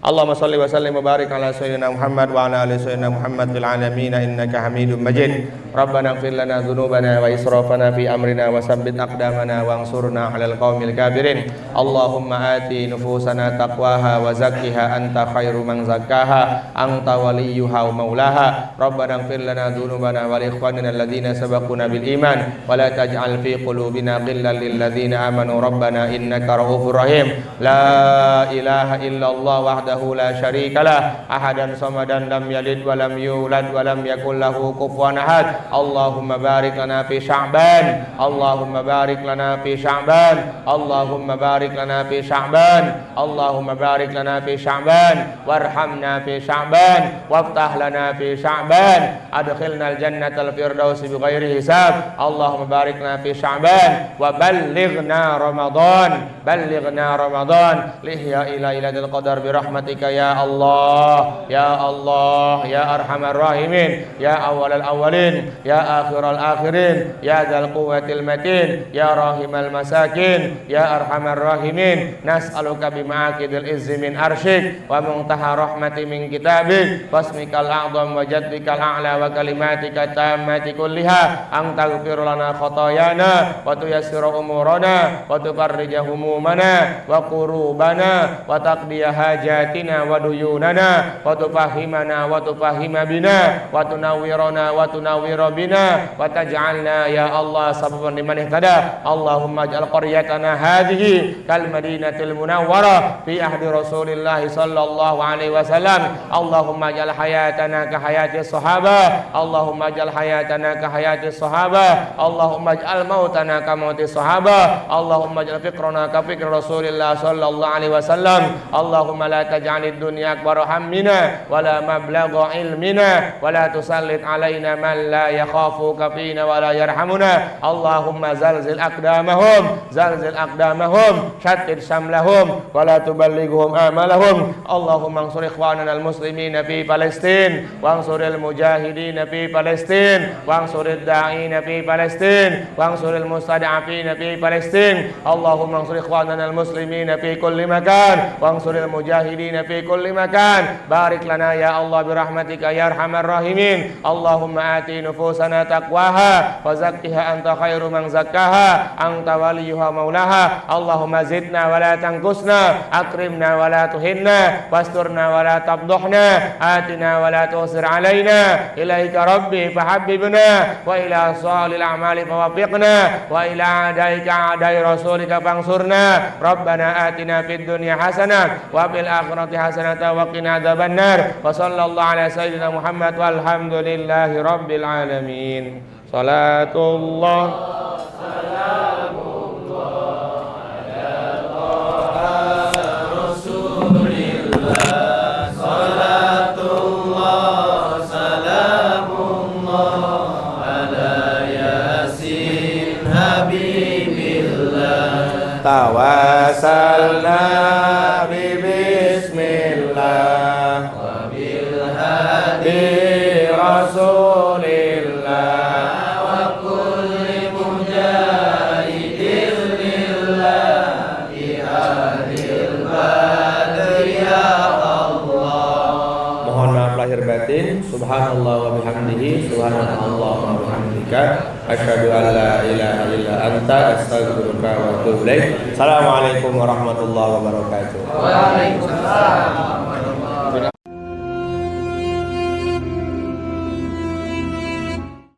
Allahumma sholli wa sallim wa barik ala sayyidina Muhammad wa ala ali sayyidina Muhammad fil alamin innaka Hamidum Majid. Rabbana ighfir lana dzunubana wa israfana fi amrina wa tsabbit aqdamana wa ansurna 'alal qaumil kafirin. Allahumma ati nufusana taqwaha wa zakkiha anta khairu man zakkaha anta waliyuha wa maulaha. Rabbana ighfir lana dzunubana wa li ikhwanina alladhina sabaquna bil iman wa la taj'al fi qulubina ghillan lil ladzina amanu rabbana innaka ra'ufur rahim. La ilaha illallah wahdahu la syarikalah ahadan samadan lam yalid wa lam yulad wa lam yakul lahu kufuwan ahad. Allahumma barik lana fi Sya'ban, Allahumma barik lana fi Sya'ban, Allahumma barik lana fi Sya'ban, Allahumma barik lana fi Sya'ban, warhamna fi Sya'ban, waftah lana fi Sya'ban, adkhilna al-jannatal firdaus bighairi hisab. Allahumma barik lana fi Sya'ban wa ballighna Ramadan, ballighna Ramadan lihya ila ilatul qadar bi rahmatika ya Allah, ya Allah, ya arhamar rahimin, ya awwalal awwalin, ya akhiral akhirin, ya dzal quwwatil matin, ya rahimal masakin, ya arhamar rahimin. Nas'aluka bima'akidil izzi min arsyik wa muntaha rahmati min kitabik wasmikal a'zam wa jaddikal a'la wa kalimatika tammati kulliha an taghfir lana khatayana wa tuyassira umurana wa tufarrija humumana wa qurubana wa taqdiya hajatina wa duyunana wa tufahimana wa tufahima bina wa tunawwirana wa tunawwira bina wa taj'alna ya Allah sababan liman ihtada. Allahumma ij'al qaryatana hadhihi kal madinatil munawwarah fi ahdi Rasulillah sallallahu alaihi wasallam. Allahumma ij'al hayatana ka hayati sahabah, Allahumma ij'al hayatana ka hayati sahabah, Allahumma ij'al mautana ka mauti sahabah, Allahumma ij'al fikrana ka fikr Rasulillah sallallahu alaihi wasallam. Allahumma la taj'alid dunya akbar hammina wa la mablagha ilmina wa la tusallit alaina man la yakhafuka fina wa la yarhamuna. Allahumma zalzil aqdamahum, zalzil aqdamahum, syattid samlahum wa la tuballighum amalahum. Allahumma ansur ikhwanana al-muslimina fi Palestin wa ansuril mujahidina fi Palestin wa ansurid da'ina fi Palestin wa ansuril mustada'afina fi Palestin. Allahumma ansur ikhwanana al-muslimina fi kulli makan wa ansuril mujahidina fi kulli makan. Barik lana ya Allah birahmatika ya arhamar rahimin. Allahumma ati nufusana taqwaha wa zakkiha anta khairu man zakkaha anta waliyuha maulaha. Allahumma zidna wa la tanqusna, akrimna wa la tuhinna, wasturna wa la tabduhna, atina wa la tusir alaina. Ilaika rabbi fahabbibna wa ila salil a'mali fawafiqna wa ila adaika adai rasulika fangsurna. Rabbana atina fid dunya hasanah wa fil akhirati hasanah wa qina adzabannar. Wa sallallahu ala sayyidina Muhammad walhamdulillahi rabbil alamin. Salatullah tawasalna bi bismillah wa bil hadi rasulillah wa kulli mujahidin lillahi hadil badri ya Allah. Mohon maaf lahir batin. Subhanallah wa bihamdihi, subhanallah wa bihamdika, asyhadu an la ilaha illa anta, astaghfiruka wa atubu ilaik. Assalamualaikum warahmatullahi wabarakatuh. Waalaikumsalam.